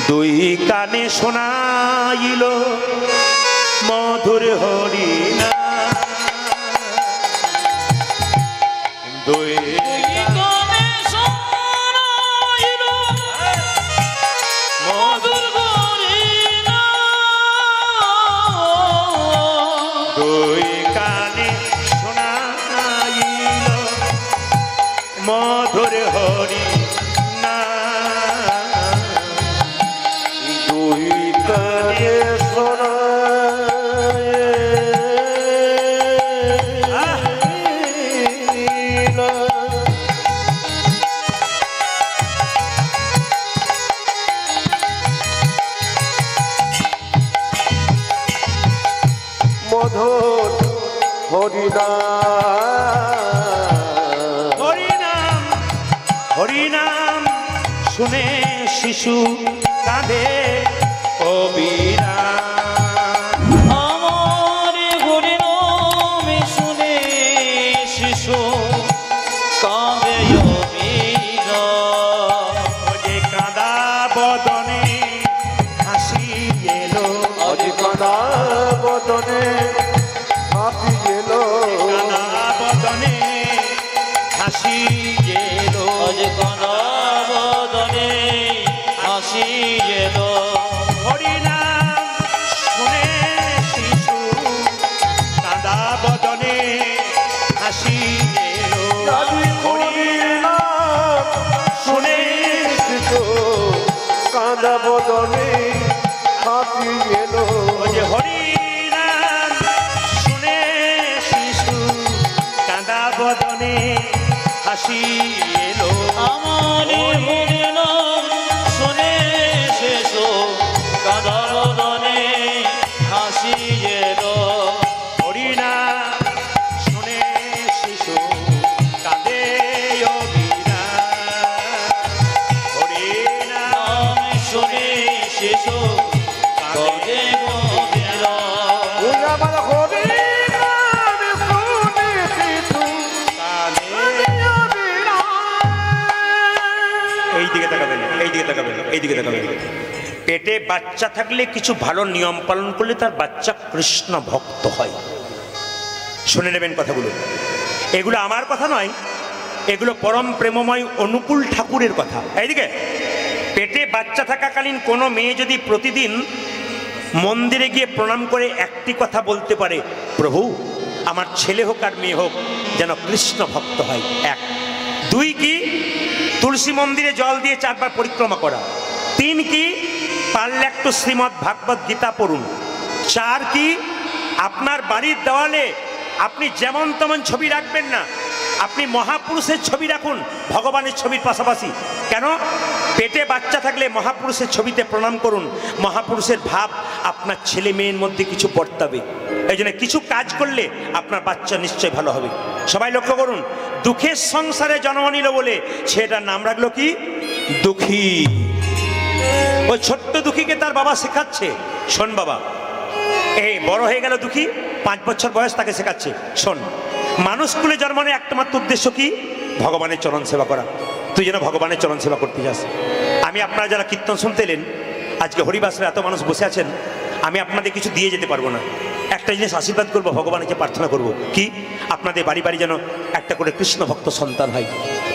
দুই কানে শোনাইল মধুর হরিনা, দুই কানে শোনাইল মধুর হরিনা, দুই কানে শোনাইল মধুর হরি না, দুই কানে শোনাইল মধুর হরিনাম, হরিনাম হরিনাম শুনে শিশু কাঁদে কবিরা। আমার হরিনাম শুনে শিশু কাঁদে অবিরা, যে কাঁদা বদনে হাসি এলো, আজ কানা বদনে হাতি এলো, কাঁদা বদনে হাসি এলো, আজ কানা বদনে হাসি এলো, হরিনাম শুনে শিশু কাঁদা বদনে হাসি এলো, জানি হরিনাম শুনে শিশু কাঁদা বদনে হাতি এলো, ও যে হরিনাম শুনে শিশু কাঁদা বদনে হাসি এলো, আমার হরিনাম শুনে শিশু কাঁদা বদনে হাসি এলো, হরিনাম শুনে শিশু কাঁদে অবিরা, হরিনাম নাম শুনে শিশু কাঁদে অবিরা, ওই আমার হরিনাম শুনে শিশু কাঁদে। অবিরা। এই দিকে তাকাবেন, এই দিকে তাকাবেন, এই দিকে তাকাবেন। পেটে বাচ্চা থাকলে কিছু ভালো নিয়ম পালন করলে তার বাচ্চা কৃষ্ণ ভক্ত হয়। শুনে নেবেন কথাগুলো, এগুলো আমার কথা নয়, এগুলো পরম প্রেমময় অনুকূল ঠাকুরের কথা। এইদিকে, পেটে বাচ্চা থাকাকালীন কোনো মেয়ে যদি প্রতিদিন মন্দিরে গিয়ে প্রণাম করে একটি কথা বলতে পারে, প্রভু আমার ছেলে হোক আর মেয়ে হোক যেন কৃষ্ণ ভক্ত হয়। এক। দুই কি? তুলসী মন্দিরে জল দিয়ে 4 বার পরিক্রমা করা। 3 কি? পারলে একটু শ্রীমদ্ ভাগবত গীতা পড়ুন। 4 কি? আপনার বাড়ির দেওয়ালে আপনি যেমন তেমন ছবি রাখবেন না, আপনি মহাপুরুষের ছবি রাখুন ভগবানের ছবির পাশাপাশি। কেন? পেটে বাচ্চা থাকলে মহাপুরুষের ছবিতে প্রণাম করুন, মহাপুরুষের ভাব আপনার ছেলে মেয়ের মধ্যে কিছু বর্তাবে। এই জন্য কিছু কাজ করলে আপনার বাচ্চা নিশ্চয় ভালো হবে। সবাই লক্ষ্য করুন, দুঃখের সংসারে জন্ম নিল বলে ছেলেটার নাম রাখলো কি? দুঃখী। ওই ছোট্ট দুঃখীকে তার বাবা শেখাচ্ছে, শোন বাবা, এই বড় হয়ে গেল দুঃখী, 5 বছর বয়স, তাকে শেখাচ্ছে, শোন, মানুষ কুলে জন্ম নেওয়ার একমাত্র উদ্দেশ্য কি? ভগবানের চরণ সেবা করা। তুই যেন ভগবানের চরণ সেবা করতে যাস। আমি আপনারা যারা কীর্তন শুনতে এলেন, আজকে হরিবাসরে এত মানুষ বসে আছেন, আমি আপনাদের কিছু দিয়ে যেতে পারবো না। একটা জিনিস আশীর্বাদ করবো, ভগবানকে প্রার্থনা করব। কি? আপনাদের বাড়ি বাড়ি যেন একটা করে কৃষ্ণ ভক্ত সন্তান হয়।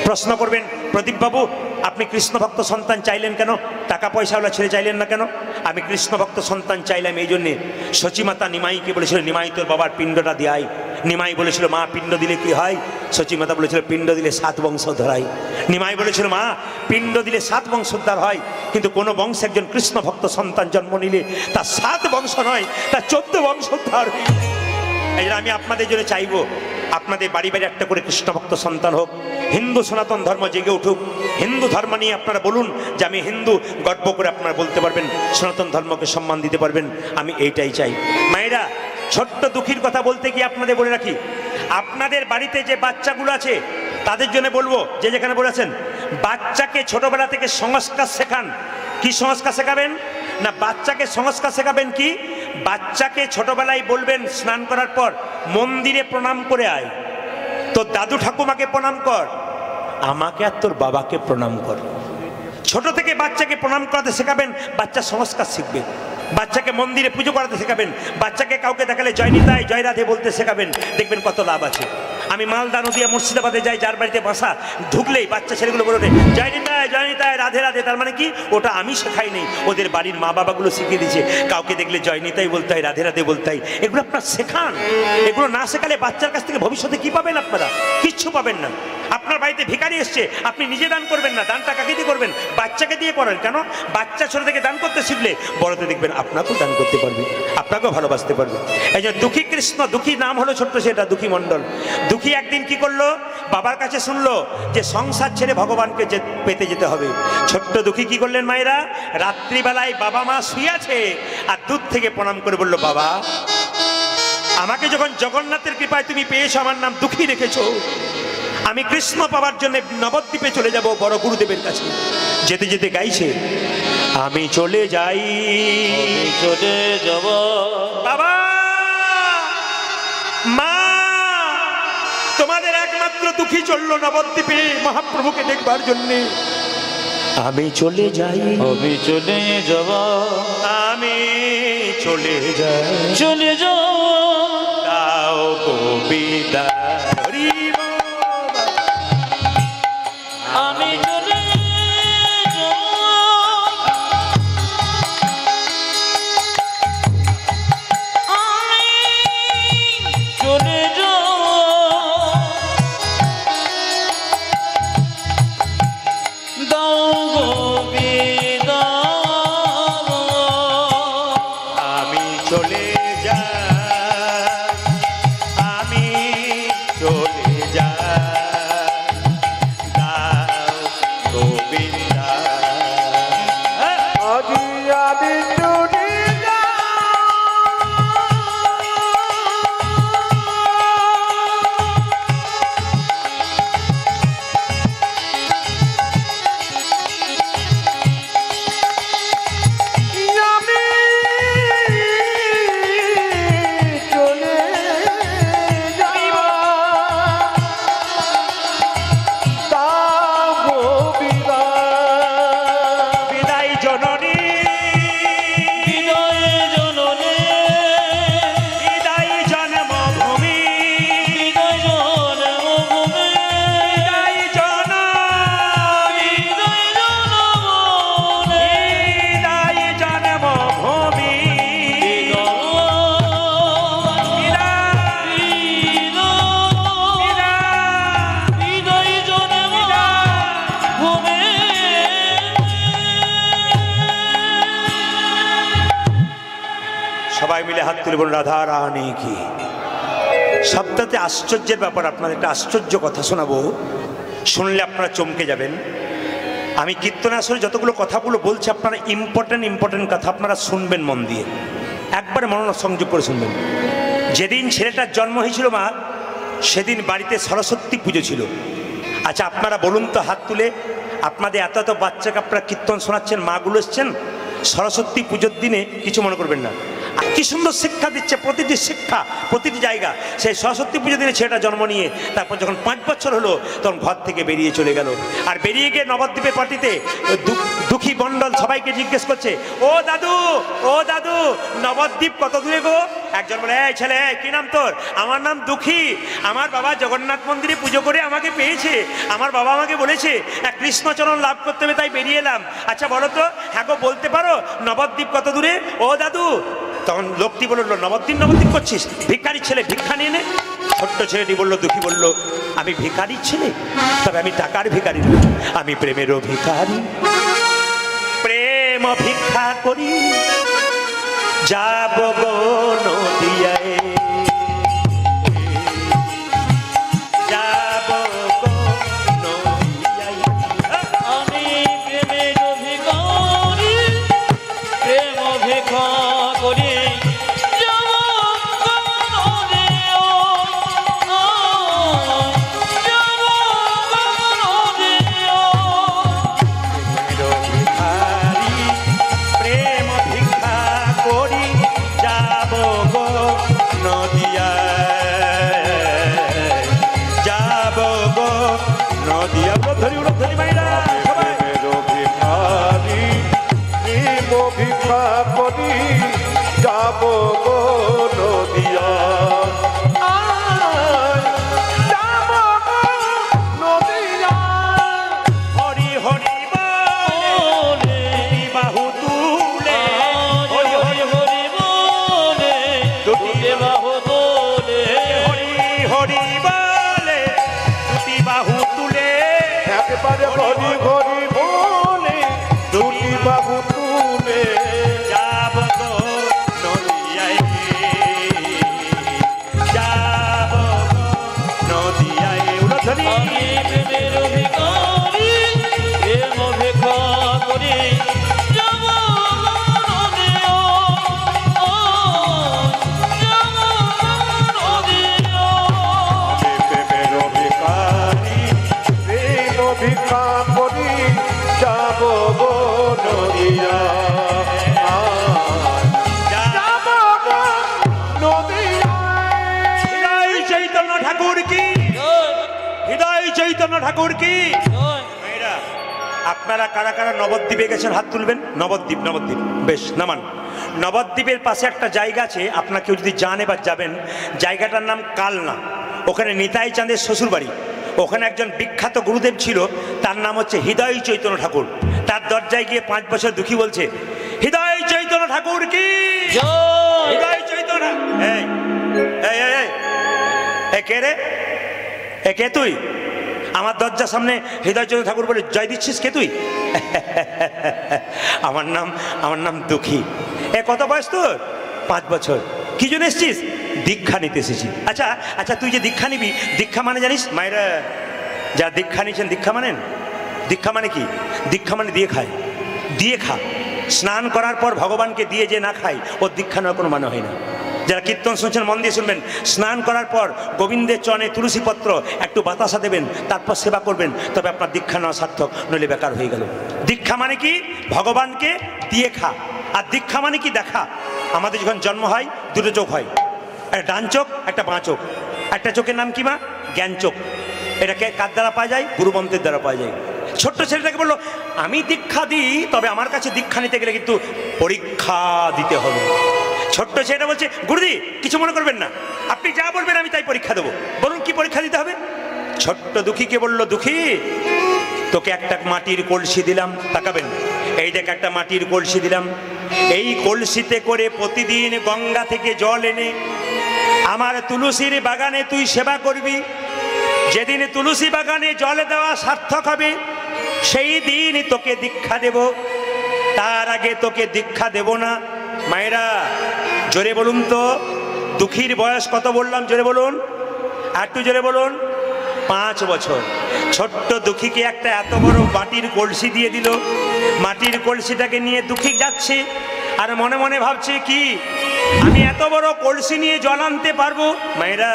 প্রশ্ন করবেন, প্রদীপবাবু আপনি কৃষ্ণ ভক্ত সন্তান চাইলেন কেন? টাকা পয়সাওয়ালা ছেলে চাইলেন না কেন? আমি কৃষ্ণ ভক্ত সন্তান চাইলাম এই জন্যে, সচিমাতা নিমাইকে বলেছিল, নিমাই তোর বাবার পিণ্ডটা দেয়। নিমাই বলেছিল, মা পিণ্ড দিলে কি হয়? সচিমাতা বলেছিল, পিণ্ড দিলে 7 বংশধর হয়। নিমাই বলেছিল, মা পিণ্ড দিলে 7 বংশোদ্ধার হয়, কিন্তু কোনো বংশে একজন কৃষ্ণ ভক্ত সন্তান জন্ম নিলে তার 7 বংশ নয়, তার 14 বংশোদ্ধার। এই জন্য আমি আপনাদের জন্য চাইবো, আপনাদের বাড়ি বাড়ি একটা করে কৃষ্ণ ভক্ত সন্তান হোক। হিন্দু সনাতন ধর্ম জেগে উঠুক। হিন্দু ধর্ম নিয়ে আপনারা বলুন যে আমি হিন্দু, গর্ব করে আপনারা বলতে পারবেন, সনাতন ধর্মকে সম্মান দিতে পারবেন। আমি এইটাই চাই। মায়েরা, ছোট্ট দুঃখীর কথা বলতে গিয়ে আপনাদের বলে রাখি, আপনাদের বাড়িতে যে বাচ্চাগুলো আছে তাদের জন্য বলবো, যে যেখানে বলেছেন, বাচ্চাকে ছোটবেলা থেকে সংস্কার শেখান। কি সংস্কার শেখাবেন? না, বাচ্চাকে সংস্কার শেখাবেন কি? বাচ্চাকে ছোটবেলায় বলবেন স্নান করার পর মন্দিরে প্রণাম করে আয়, তোর দাদু ঠাকুমাকে প্রণাম কর, আমাকে আর তোর বাবাকে প্রণাম কর। ছোট থেকে বাচ্চাকে প্রণাম করাতে শেখাবেন, বাচ্চা সংস্কার শিখবে। বাচ্চাকে মন্দিরে পুজো করাতে শেখাবেন। বাচ্চাকে কাউকে দেখালে জয় নিতাই জয় রাধে বলতে শেখাবেন, দেখবেন কত লাভ আছে। আমি মালদা নদিয়া মুর্শিদাবাদে যাই, যার বাড়িতে বাসা, ঢুকলেই বাচ্চা ছেলেগুলো বলে ওঠে জয় নিতাই রাধে রাধে। তার মানে কি? ওটা আমি শেখাই নেই, ওদের বাড়ির মা বাবাগুলো শিখিয়ে দিয়েছে। কাউকে দেখলে জয় নিতাই বলতে হয়, রাধে রাধে বলতে হয়। এগুলো আপনার শেখান। এগুলো না শেখালে বাচ্চার কাছ থেকে ভবিষ্যতে কি পাবেন? আপনারা কিচ্ছু পাবেন না। আপনার বাড়িতে ভিখারি এসছে, আপনি নিজে দান করবেন না, দানটা কাকে দিয়ে করবেন? বাচ্চাকে দিয়ে করেন। কেন? বাচ্চা ছোট থেকে দান করতে শিখলে বড়তে দেখবেন আপনাকেও দান করতে পারবে, আপনাকেও ভালোবাসতে পারবে। এই জন্য দুঃখী কৃষ্ণ, দুঃখী নাম হলো ছোট্ট সেটা, দুঃখী মণ্ডল। দুঃখী একদিন কি করলো? বাবার কাছে শুনলো যে সংসার ছেড়ে ভগবানকে পেতে যেতে হবে। ছোট্ট দুঃখী কি করলেন মায়েরা? রাত্রিবেলায় বাবা মা শুয়েছে আর দূর থেকে প্রণাম করে বললো, বাবা আমাকে যখন জগন্নাথের কৃপায় তুমি পেয়েছো, আমার নাম দুঃখী রেখেছো, আমি কৃষ্ণ পাওয়ার জন্য নবদ্বীপে চলে যাব বড় গুরুদেবের কাছে। যেতে যেতে গাইছে, আমি চলে যাই, চলে যাব বাবা মা, তোমাদের একমাত্র দুঃখী চললো নবদ্বীপে মহাপ্রভুকে দেখবার জন্য। আমি চলে যাই, আমি চলে যাব, আমি চলে যাই, চলে যাব, তাও কবিতা আমি চলে যাব, আমি চলে যাব, দাও গো বিদায়, আমি চলে যাই, আমি চলে যাই, দাও গোবিন্দা। আজি আমি চলে বিদায় জননী, বিদায় জননী, বিদায় জন্মভূমি, বিদায় জন্মভূমি, বিদায় জননী, বিদায় জনমনে, বিদায় জন্মভূমি, বিদায় জন্মভূমি। সবাই মিলে হাত তুলে বলুন, রাধা রানী কি। সবটাতে আশ্চর্যের ব্যাপার, আপনার একটা আশ্চর্য কথা শোনাবো, শুনলে আপনারা চমকে যাবেন। আমি কীর্তন আসলে যতগুলো কথাগুলো বলছি, আপনারা ইম্পর্টেন্ট কথা আপনারা শুনবেন মন দিয়ে, একবারে মনোসংযোগ করে শুনবেন। যেদিন ছেলেটার জন্ম হয়েছিল মা, সেদিন বাড়িতে সরস্বতী পুজো ছিল। আচ্ছা আপনারা বলুন তো হাত তুলে, আপনাদের এত এত বাচ্চাকে আপনারা কীর্তন শোনাচ্ছেন, মাগুলো এসছেন, সরস্বতী পুজোর দিনে কিছু মনে করবেন না, কি সুন্দর শিক্ষা দিচ্ছে, প্রতিটি শিক্ষা, প্রতিটি জায়গা। সেই সরস্বতী পুজো দিনে ছেলেটা জন্ম নিয়ে তারপর যখন 5 বছর হলো তখন ঘর থেকে বেরিয়ে চলে গেল। আর বেরিয়ে গিয়ে নবদ্বীপের পার্টিতে দুঃখী মণ্ডল সবাইকে জিজ্ঞেস করছে, ও দাদু, ও দাদু, নবদ্বীপ কত দূরে গো? একজন বলে, এই ছেলে, কি নাম তোর? আমার নাম দুঃখী। আমার বাবা জগন্নাথ মন্দিরে পুজো করে আমাকে পেয়েছে। আমার বাবা আমাকে বলেছে কৃষ্ণচরণ লাভ করতে হবে, তাই বেরিয়ে এলাম। আচ্ছা বলো তো, হ্যাঁ গো, বলতে পারো নবদ্বীপ কত দূরে? ও দাদু। তখন লোকটি বলল, নবদ্বীপ নবদ্বীপ করছিস? ভিখারির ছেলে, ভিক্ষা নিয়ে নে। ছোট্ট ছেলেটি বলল, দুঃখী বলল, আমি ভিখারির ছেলে, তবে আমি টাকার ভিখারি নই, আমি প্রেমেরও ভিখারি। প্রেম ভিক্ষা করি যাব গো নদিয়ায়, যাব গো নদিয়ায়। আমি প্রেমের ভিখারি, প্রেম ভিক্ষা করি যাব নদিয়ায়, যাব নদিয়ায়। প্রেম ভিক্ষা করি যাব গো নদিয়ায়, যাব গো নদিয়া। ধরি ধরি মাইরা সবাই। ভিখারি প্রেম ভিক্ষা করি যাব গো নদিয়া, যাব গো নদিয়া। হরি হরি বলে বাহু তুলে, হরি হরি হরি বলে দুটি বাহু তোলে, হরি হরি বলে দুটি বাহু তুলে, একবারে হরি হরি বলে দুটি বাহু তুলে যাব গো নদিয়ায়, যাব গো নদিয়ায়। উলধ্বনি। আমি প্রেমের ভিখারি, প্রেম ভিক্ষা করি যাব নদিয়ায়, যাব নদিয়ায়। প্রেমের ভিখারি প্রেম ভিক্ষা করি যাব গো নদিয়া, যাব গো নদিয়া। হৃদয় চৈতন্য ঠাকুর কি, হৃদয় চৈতন্য ঠাকুর কি। মেয়েরা, আপনারা কারা কারা নবদ্বীপে গেছেন হাত তুলবেন। নবদ্বীপ, নবদ্বীপ, বেশ নামান। নবদ্বীপের পাশে একটা জায়গা আছে, আপনার কেউ যদি যান এবার যাবেন, জায়গাটার নাম কালনা। ওখানে নিতাই চাঁদের শ্বশুর বাড়ি। ওখানে একজন বিখ্যাত গুরুদেব ছিল, তার নাম হচ্ছে হৃদয় চৈতন্য ঠাকুর। তার দরজায় গিয়ে 5 বছর দুঃখী বলছে, হৃদয় চৈতন্য ঠাকুর কি, হৃদয় চৈতন্য। এই এই এই এই, এ কে রে? এ কে তুই? আমার দরজার সামনে হৃদয় চন্দ্র ঠাকুর বলে জয় দিচ্ছিস, কে তুই? আমার নাম দুঃখী। এ কত বয়স তোর? 5 বছর। কি জন্য এসছিস? দীক্ষা নিতে এসেছি। আচ্ছা আচ্ছা, তুই যে দীক্ষা নিবি, দীক্ষা মানে জানিস? মায়েরা যা দীক্ষা নিয়েছেন, দীক্ষা মানেন? দীক্ষা মানে কি? দীক্ষা মানে দিয়ে খায়, দিয়ে খা। স্নান করার পর ভগবানকে দিয়ে যে না খায়, ওর দীক্ষা নেওয়ার কোনো মানে হয় না। যারা কীর্তন শুনছেন মন দিয়ে শুনবেন। স্নান করার পর গোবিন্দের চরণে তুলসী পত্র একটু বাতাসা দেবেন, তারপর সেবা করবেন, তবে আপনার দীক্ষা নেওয়া সার্থক, নইলে বেকার হয়ে গেল। দীক্ষা মানে কি? ভগবানকে দিয়ে খা। আর দীক্ষা মানে কি? দেখা। আমাদের যখন জন্ম হয় দুটো চোখ হয়, একটা ডান চোখ, একটা বাঁ চোখ। একটা চোখের নাম কি মা? জ্ঞান চোখ। এটাকে কার দ্বারা পাওয়া যায়? গুরুমন্ত্রের দ্বারা পাওয়া যায়। ছোট্ট ছেলেটাকে বললো, আমি দীক্ষা দিই, তবে আমার কাছে দীক্ষা নিতে গেলে কিন্তু পরীক্ষা দিতে হবে। ছোট্ট ছেলেটা বলছে, গুরুজি কিছু মনে করবেন না, আপনি যা বলবেন আমি তাই পরীক্ষা দেবো। বলুন কি পরীক্ষা দিতে হবে? ছোট্ট দুঃখীকে বলল, দুঃখী তোকে একটা মাটির কলসি দিলাম, তাকাবেন, এই দেখ একটা মাটির কলসি দিলাম। এই কলসিতে করে প্রতিদিন গঙ্গা থেকে জল এনে আমার তুলসীর বাগানে তুই সেবা করবি। যেদিন তুলসী বাগানে জল দেওয়া সার্থক হবে, সেই দিন তোকে দীক্ষা দেব, তার আগে তোকে দীক্ষা দেব না। মায়েরা জোরে বলুন তো, দুঃখীর বয়স কত বললাম? জোরে বলুন, একটু জোরে বলুন। 5 বছর। ছোট্ট দুঃখীকে একটা এত বড় মাটির কলসি দিয়ে দিল। মাটির কলসিটাকে নিয়ে দুঃখী যাচ্ছে, আর মনে মনে ভাবছে কি, আমি এত বড় কলসি নিয়ে জল আনতে পারবো? মায়েরা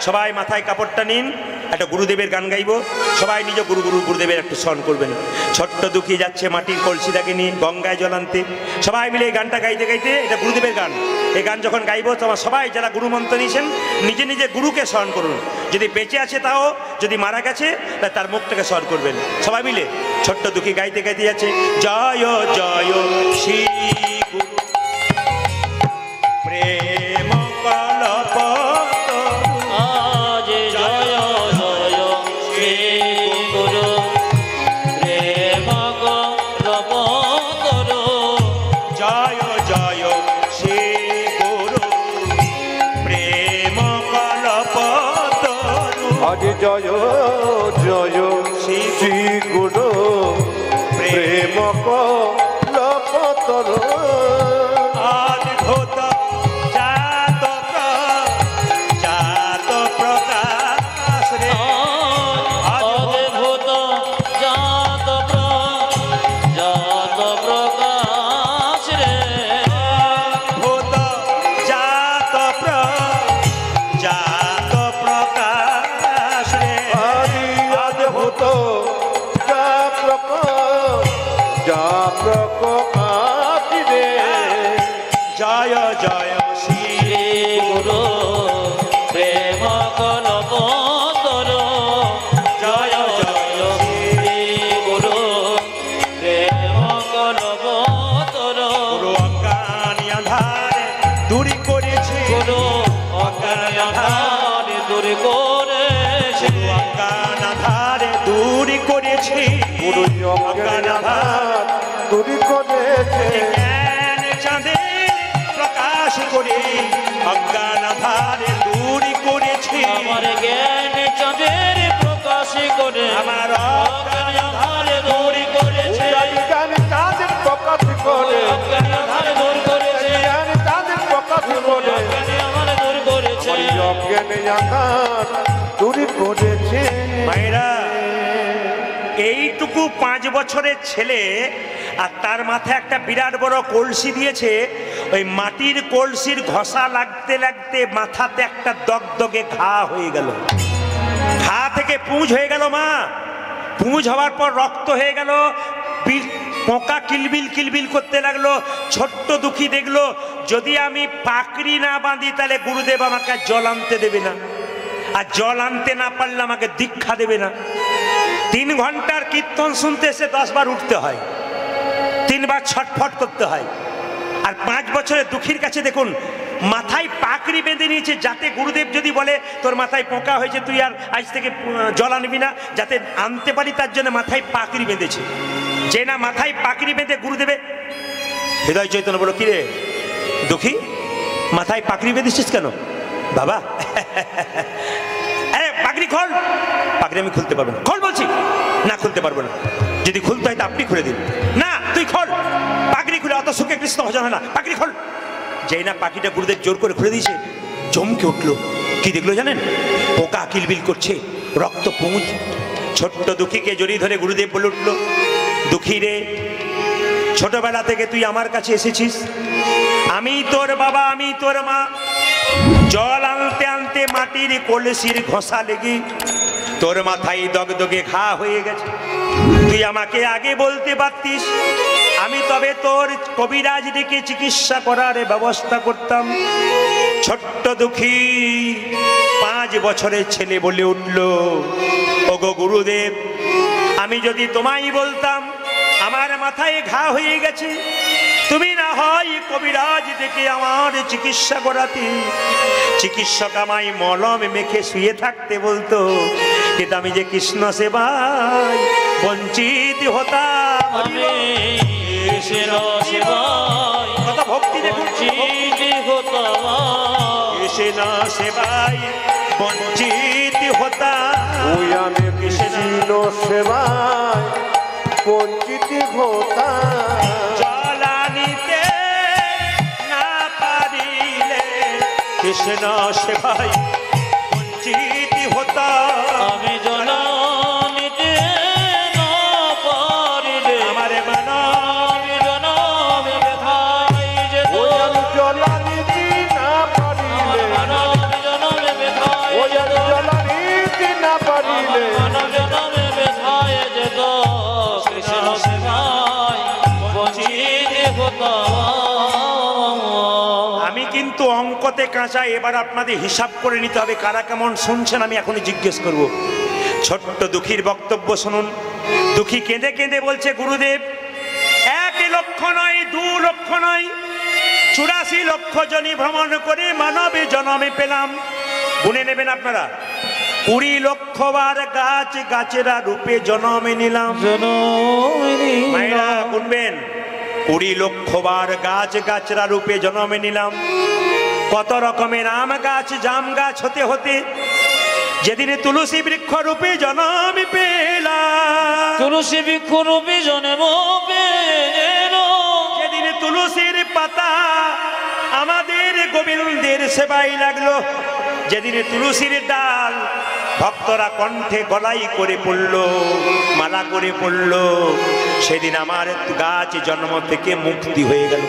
সবাই মাথায় কাপড়টা নিন, একটা গুরুদেবের গান গাইবো, সবাই নিজ গুরুদেবের একটু স্মরণ করবেন। ছোট্ট দুঃখী যাচ্ছে মাটির কলসিটাকে নিয়ে গঙ্গায় জল আনতে, সবাই মিলে এই গানটা গাইতে গাইতে, এটা গুরুদেবের গান, এই গান যখন গাইবো তোমার সবাই যারা গুরু মন্ত্র নিয়েছেন নিজে নিজে গুরুকে স্মরণ করুন। যদি বেঁচে আছে তাও, যদি মারা গেছে তার মুখটাকে স্মরণ করবেন। সবাই মিলে ছোট্ট দুঃখী গাইতে গাইতে যাচ্ছে, জয় জয় শ্রী গুরু প্রেম কলপতরু, আজ জয় জয় শ্রী গুরু প্রেম কলপতরু, জয় জয় শ্রী গুরু প্রেম কলপতরু, আজ জয় জয় শ্রী গুরু প্রেম কলপতরু, অদ্ভুত জাত প্রকাশ রে, অদ্ভুত জাত প্রকাশ রে, অদ্ভুত জাত প্রকাশ রে, আদি অদ্ভুত যা প্রকাশ রে, জয় জয় শ্রী শ্রী গুরু প্রেম কলপতরু, জয় জয় শ্রী গুরু প্রেম কলপতরু, গুরু অজ্ঞানী আধারে দূরী করেছে, গুরু অজ্ঞান আধার দূর করেছে, অজ্ঞান আধারে দূরী করেছে, গুরু অজ্ঞান আধার দূরী করেছে, জ্ঞান চাঁদে প্রকাশ করে অজ্ঞান আধারে দূরী করেছে, আমার জ্ঞান চাঁদের প্রকাশ করে আমার অজ্ঞান আধার দূর করেছে, জ্ঞান তাদের প্রকাশ করে, অজ্ঞান আধার দূর করেছে, জ্ঞান তাদের প্রকাশ করে, অজ্ঞান আধার দূর করেছে, অজ্ঞান আধার দূরী করেছে। মায়েরা এইটুকু 5 বছরের ছেলে আর তার মাথায় একটা বিরাট বড় কলসি দিয়েছে, ওই মাটির কলসির ঘষা লাগতে লাগতে মাথাতে একটা দগদগে ঘা হয়ে গেল, ঘা থেকে পুঁজ হয়ে গেল, মা পুঁজ হওয়ার পর রক্ত হয়ে গেল, পোকা কিলবিল কিলবিল করতে লাগলো। ছোট্ট দুঃখী দেখলো যদি আমি পাকড়ি না বাঁধি তাহলে গুরুদেব আমাকে জল আনতে দেবে না, আর জল আনতে না পারলে আমাকে দীক্ষা দেবে না। 3 ঘন্টার কীর্তন শুনতে এসে 10 বার উঠতে হয়, 3 বার ছটফট করতে হয়। আর 5 বছরের দুঃখীর কাছে দেখুন মাথায় পাকড়ি বেঁধে নিয়েছে, যাতে গুরুদেব যদি বলে তোর মাথায় পোকা হয়েছে তুই আর আজ থেকে জল আনবি না, যাতে আনতে পারি তার জন্য মাথায় পাকড়ি বেঁধেছে। যে না মাথায় পাকড়ি বেঁধে গুরুদেবে হৃদয় চৈতন্য বলো, কিরে দুঃখী মাথায় পাকড়ি বেঁধেছিস কেন বাবা? আরে পাকড়ি খোল। পাকড়ি আমি খুলতে পারবো না। খোল বলছি। না খুলতে পারবো না। যদি খুলতে হয় তা আপনি খুলে দিন। না তুই খোল। পাকড়ি খুলে অত সুখে কৃষ্ণ ভজন হয় না। পাকড়ি খোল। যেই না পাখিটা গুরুদেব জোর করে খুলে দিয়েছে, চমকে উঠলো। কি দেখলো জানেন? পোকা কিলবিল করছে, রক্ত পুঁজ। ছোট্ট দুঃখীকে জড়িয়ে ধরে গুরুদেব বলে উঠলো, দুঃখী রে, ছোটবেলা থেকে তুই আমার কাছে এসেছিস, আমি তোর বাবা, আমি তোর মা। জল আনতে আনতে মাটির কলসির ঘষা লেগে তোর মাথায় দগদগে ঘা হয়ে গেছে। তুই আমাকে আগে বলতে পারতিস, আমি তবে তোর কবিরাজ ডেকে চিকিৎসা করার ব্যবস্থা করতাম। ছোট্ট দুঃখী 5 বছরের ছেলে বলে উঠল, ওগো গুরুদেব, আমি যদি তোমায় বলতাম আমার মাথায় ঘা হয়ে গেছে, তুমি না হয় কবিরাজ ডেকে আমার চিকিৎসা করাতে। চিকিৎসক আমায় মলম মেখে শুয়ে থাকতে বলতো, কিন্তু আমি যে কৃষ্ণ সেবায় বঞ্চিত হতাম। কত ভক্তি দেখুন, কৃষ্ণ সেবায় বঞ্চিত হতাম। ওই আমি কৃষ্ণ সেবায় বঞ্চিত হতাম। জল আনিতে না পারিলে কৃষ্ণ সেবায় বঞ্চিত হতাম। আমি জল নিতে না পারিলে আমার মন আমি জনম ব্যথায় যেত। ওই আমি জলানিতে না পারিলে, আমি জনম ব্যথায় ওই আমি যেত। জলানিতে না পারিলে মানব জনমে ব্যথায় যেত কৃষ্ণ সেবায় বঞ্চিত হতাম। আমি কিন্তু অঙ্কতে কাঁচা, এবার আপনাদের হিসাব করে নিতে হবে কারা কেমন শুনছেন আমি এখনই জিজ্ঞেস করব। ছোট্ট দুঃখীর বক্তব্য শুনুন। দুঃখী কেঁদে কেঁদে বলছে, গুরুদেব 1 লক্ষ নয় 2 লক্ষ নয় 84 লক্ষ জনি ভ্রমণ করে মানবে জন্মে পেলাম। গুনে নেবেন আপনারা, 20 লক্ষ বার গাছ গাছেরা রূপে জন্মে নিলাম। মায়েরা গুনবেন, 20 লক্ষ বার গাছ গাছরা রূপে জন্মে নিলাম। কত রকমের আম গাছ জাম গাছ হতে হতে যেদিনে তুলসী বৃক্ষ রূপে জন্ম পেলাম। তুলসী বৃক্ষ রূপে জন্ম পেলাম। যেদিনে তুলসীর পাতা আমাদের গোবিন্দের সেবাই লাগলো। যেদিনে তুলসীর ডাল ভক্তরা কণ্ঠে গলাই করে পড়ল, মালা করে পড়ল, সেদিন আমার গাছ জন্ম থেকে মুক্তি হয়ে গেল।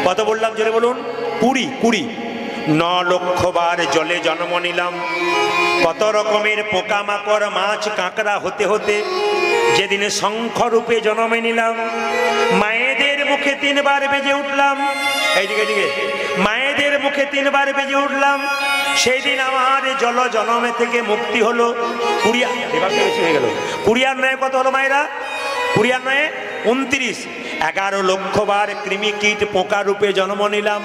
কত বললাম জোরে বলুন? 20 9 লক্ষ বার জলে জন্ম নিলাম। কত রকমের পোকামাকড় মাছ কাঁকড়া হতে হতে যেদিনে শঙ্খ রূপে জন্মে নিলাম। মায়েদের মুখে 3 বার বেজে উঠলাম। এইদিকে দিকে মায়েদের মুখে 3 বার বেজে উঠলাম। সেই দিন আমার জল জন্মে থেকে মুক্তি হলো। 20 এবার বেশি হয়ে গেল। 20 আর 9 কত হলো মায়েরা? 20 আর 9 29। 11 লক্ষ বার কৃমি কীট পোকা রূপে জন্ম নিলাম।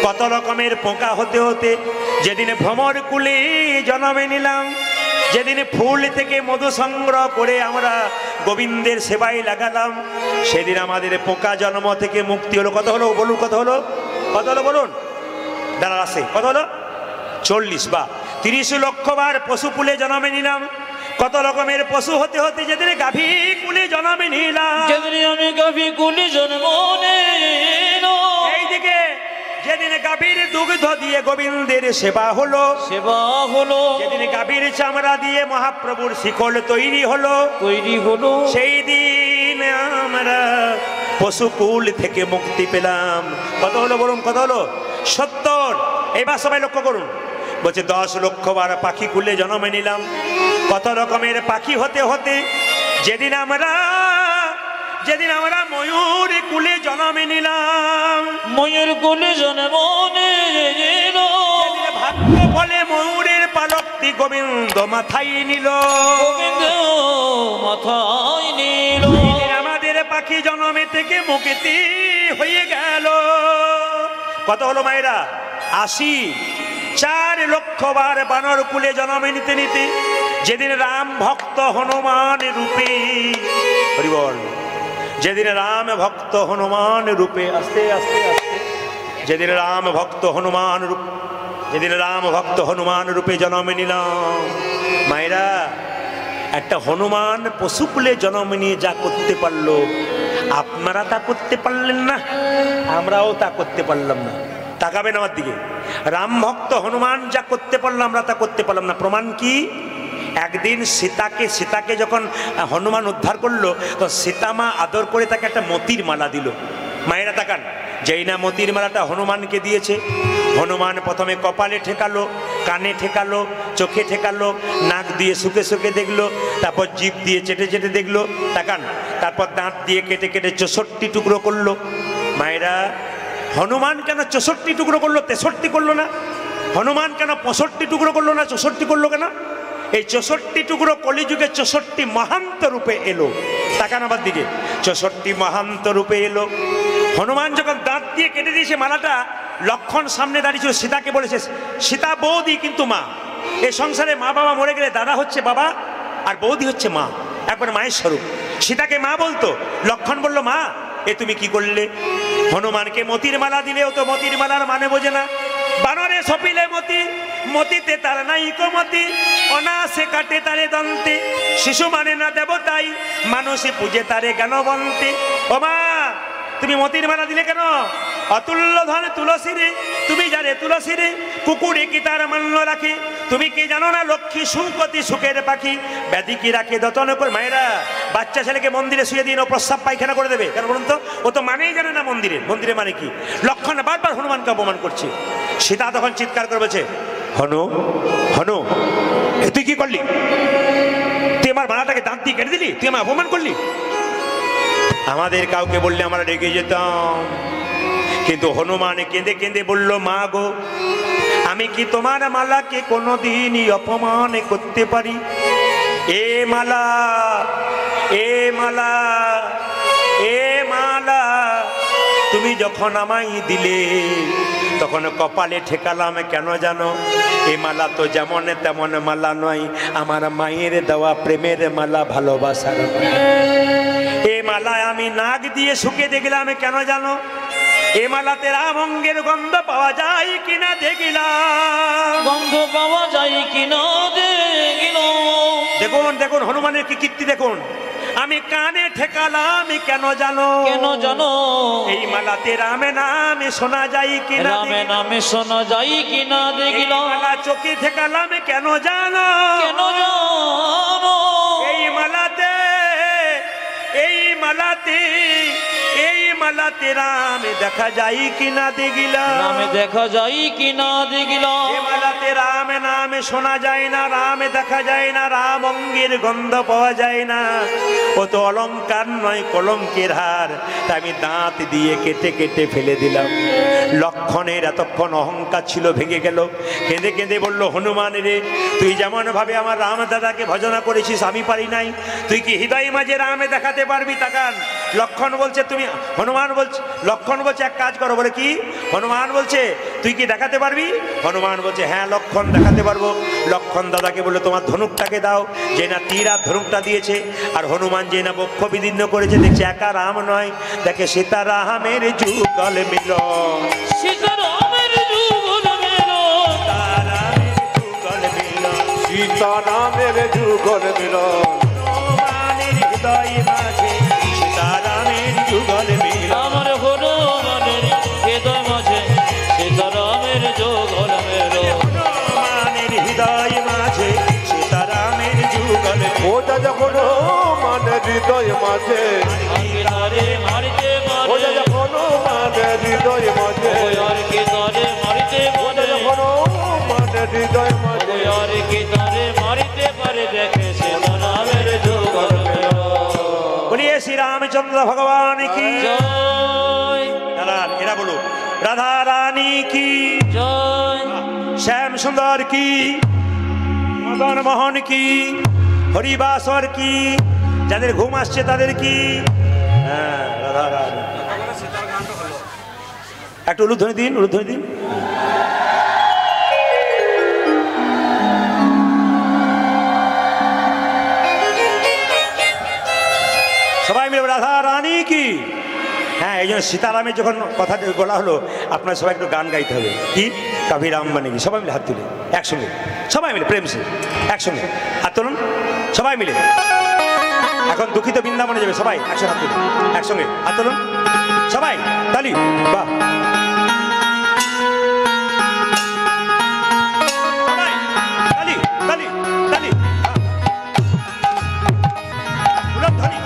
কত রকমের পোকা হতে হতে যেদিনে ভ্রমর কুলে জন্মে নিলাম। যেদিনে ফুল থেকে মধু সংগ্রহ করে আমরা গোবিন্দের সেবায় লাগালাম, সেদিন আমাদের পোকা জন্ম থেকে মুক্তি হলো। কত হলো বলুন? কত হলো? কত হলো বলুন? দাঁড়া আসে কত হলো? 40 বা 30 লক্ষ বার পশু কুলে জন্মে নিলাম। কত রকমের পশু হতে হতে যেদিনে গাভী কুলে জন্মে নিলাম। যেদিনে আমি গাভী কুলে জন্ম নিলাম। এইদিকে যেদিনে গাভীর দুগ্ধ দিয়ে গোবিন্দের সেবা হলো, সেবা হলো। যেদিনে গাভীর চামড়া দিয়ে মহাপ্রভুর শিকল তৈরি হলো, সেই দিন আমরা পশুকুল থেকে মুক্তি পেলাম। কত হলো বলুন? কত হলো? 70। এবার সবাই লক্ষ্য করুন। বলছে 10 লক্ষ বার পাখি কুলে জন্মে নিলাম। কত রকমের পাখি হতে হতে যেদিন আমরা ময়ূর কুলে জন্মে নিলাম। ময়ূর কুলে জন্ম নিলাম। ভাগ্য বলে ময়ূরের পালকটি গোবিন্দ মাথায় নিল। গোবিন্দ মাথায় নিল। আমাদের পাখি জন্মে থেকে মুক্তি হয়ে গেল। কত হলো মায়েরা? 80। 4 লক্ষ বার বানর কুলে জন্মে নিতে নিতে যেদিন রাম ভক্ত হনুমান রূপে, হরি বল, যেদিন রাম ভক্ত হনুমান রূপে, আস্তে আস্তে আস্তে, যেদিন রাম ভক্ত হনুমান রূপ, যেদিন রাম ভক্ত হনুমান রূপে জন্মে নিলাম। মায়েরা, একটা হনুমান পশুকুলে জন্ম নিয়ে যা করতে পারলো, আপনারা তা করতে পারলেন না, আমরাও তা করতে পারলাম না। তাকাবেন আমার দিকে। রাম ভক্ত হনুমান যা করতে পারলো আমরা তা করতে পারলাম না। প্রমাণ কি? একদিন সীতাকে যখন হনুমান উদ্ধার করলো, তো সীতামা আদর করে তাকে একটা মতির মালা দিল। মায়েরা তাকান, যেই না মতির মালাটা হনুমানকে দিয়েছে, হনুমান প্রথমে কপালে ঠেকালো, কানে ঠেকালো, চোখে ঠেকালো, নাক দিয়ে শুকে শুকে দেখলো, তারপর জিভ দিয়ে চেটে চেটে দেখলো, তাকান, তারপর দাঁত দিয়ে কেটে কেটে 64 টুকরো করলো। মায়েরা, হনুমান কেন 64 টুকরো করলো, 63 করলো না? হনুমান কেন 65 টুকরো করলো না, 64 করলো কেন? এই 64 টুকরো কলিযুগে 64 মহান্ত রূপে এলো। তাকান আমার দিকে, 64 মহান্ত রূপে এলো। হনুমান যখন দাঁত দিয়ে কেটে দিয়েছে মালাটা, লক্ষণ সামনে দাঁড়িয়েছিল, সীতাকে বলেছে, সীতা বৌদি কিন্তু মা। এই সংসারে মা বাবা মরে গেলে দাদা হচ্ছে বাবা আর বৌদি হচ্ছে মা, একবার মায়ের স্বরূপ। সীতাকে মা বলতো। লক্ষণ বলল, মা এ তুমি কি করলে? হনুমানকে মতির মালা দিলেও তো মতির মালার মানে বোঝে না। বানরে সপিলে মতি, মতিতে তার নাই কমতি, অনাসে কাটে তারে দন্তে, শিশু মানে না দেবতাই, মানুষে পূজে তারে জ্ঞানবন্তে। ও মা, তুমি মতির মালা দিলে কেন? অতুল্য ধন তুলসী রে, তুমি যারে তুলসী রে, কুকুরে কি তার মান্য রাখে? তুমি কি জানো না লক্ষ্মী সুকতি সুখের পাখি, ব্যাধি কি রাখে যতন করে? মায়েরা, বাচ্চা ছেলেকে মন্দিরে শুয়ে দিন, ও প্রস্রাব পায়খানা করে দেবে কেন বলুন তো? ও তো মানেই জানে না মন্দিরে মানে কি। লক্ষণ বারবার হনুমানকে অপমান করছে। সীতা তখন চিৎকার করে বলছে, হনু হনু, এ তুই তুই কি করলি? তুই আমার মালাটাকে দাঁত দিয়ে কেটে দিলি, তুই আমার অপমান করলি। আমাদের কাউকে বললে আমরা রেগে যেতাম, কিন্তু হনুমান কেঁদে কেঁদে বলল, মা গো, আমি কি তোমার মালাকে কোনোদিনই অপমান করতে পারি? এ মালা, এ মালা, এ মালা, তুমি যখন আমায় দিলে তখন কপালে ঠেকালাম কেন জানো? এ মালা তো যেমন তেমন মালা নয়, আমার মায়ের দেওয়া প্রেমের মালা, ভালোবাসার মালা। এ মালায় আমি নাক দিয়ে শুকে দেখলাম কেন জানো? এ মালাতে রাম অঙ্গের গন্ধ পাওয়া যায় কিনা দেখিলাম। গন্ধ পাওয়া যায় কিনা দেখিলাম। দেখুন দেখুন হনুমানের কি কীর্তি দেখুন। আমি কানে ঠেকালাম কেন জানো? কেন জানো? এই মালাতে রামে নামে শোনা যায় কিনা, রামে নামে শোনা যায় কিনা দেখিলাম। মালা চোখে ঠেকালাম কেন জানো? কেন জানো? এই মালাতে, এই মালাতে, এই মালাতে রামে দেখা যায় কিনা দেখিলাম। রামে দেখা যায় কিনা দেখিলাম। এ মালাতে রামে নামে শোনা যায় না, রামে দেখা যায় না, রাম অঙ্গের গন্ধ পাওয়া যায় না। ও তো অলংকার নয়, কলঙ্কের হার। তাই আমি দাঁত দিয়ে কেটে কেটে ফেলে দিলাম। লক্ষণের এতক্ষণ অহংকার ছিল ভেঙে গেল। কেঁদে কেঁদে বলল, হনুমান রে, তুই যেমন ভাবে আমার রাম দাদাকে ভজনা করেছিস আমি পারি নাই, তুই কি হৃদয় মাঝে রামে দেখাতে পারবি? তাকান, লক্ষণ বলছে তুমি, হনুমান বলছে, লক্ষণ বলছে এক কাজ করো। বলে কি? হনুমান বলছে তুই কি দেখাতে পারবি? হনুমান বলছে হ্যাঁ লক্ষণ দেখাতে পারবো। লক্ষণ দাদাকে বললো তোমার ধনুকটাকে দাও। যে না তীর আর ধনুকটা দিয়েছে, আর হনুমান যে না বক্ষ বিদীর্ণ করেছে, দেখছে একা রাম নয়, দেখে সীতারামের যুগল মিলন, সীতারামের যুগল মিলন, তারামের যুগল মিলন, সীতারামের যুগল মিলন, হনুমানের হৃদয় মাঝে সীতারামের যুগল মিলন। আমার হনুমানের হৃদয় মাঝে সীতারামের যুগল মিলন। হনুমানের হৃদয় মাঝে সীতারামের যুগল মিলন। ও যা হনুমানের হৃদয় মাঝে, আগে তারে মারিতে ও পারে, যা হনুমানের হৃদয় মাঝে, ওই আর কি তারে মারিতে ও যা পারে, হনুমানের হৃদয় মাঝে, ওই আর কি তারে মারিতে পারে, দেখে সীতারামের যুগল মিলন। বলিয়ে শ্রী রামচন্দ্র ভগবান কি জয় দাঁড়ান, এরা বলুক রাধা রানী কি, জয়, শ্যাম সুন্দর কি, মদন মোহন কি, হরিবাসর কি, যাদের ঘুম আসছে তাদের কি। হ্যাঁ, রাধা রানী। একটু উলুধ্বনি দিন, উলুধ্বনি দিন। সবাই মিলে রাধা রানী কি। হ্যাঁ, এই জন্য সীতারামের যখন কথা বলা হলো, আপনার সবাই একটু গান গাইতে হবে। কি? কবি রাম মানে কি। সবাই মিলে হাত তুলে একসঙ্গে, সবাই মিলে প্রেম সে একসঙ্গে হাত তুলুন, সবাই মিলে। এখন দুঃখিত বৃন্দাবনে যাবে, সবাই একসঙ্গে হাত তুলুন, একসঙ্গে হাত তুলুন সবাই, তালি, বাহ। সবাই তালি, তালি, তালি, উলুধ্বনি।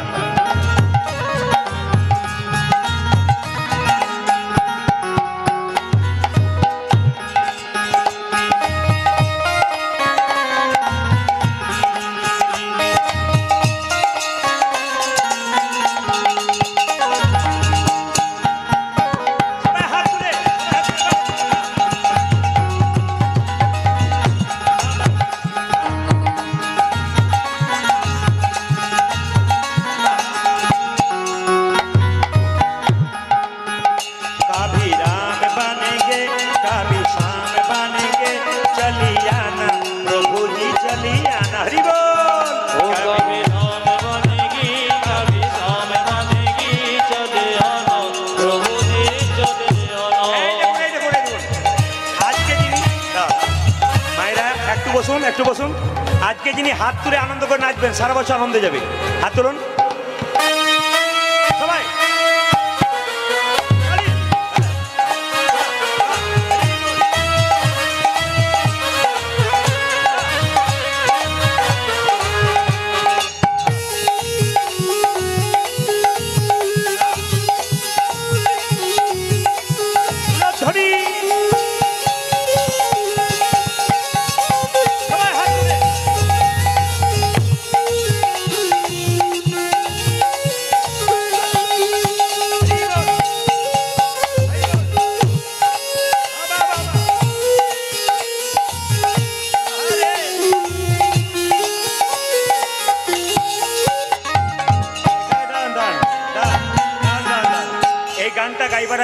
একটু বসুন। আজকে যিনি হাত তুলে আনন্দ করে নাচবেন, সারা বছর আনন্দে যাবে। হাত তুলুন সবাই।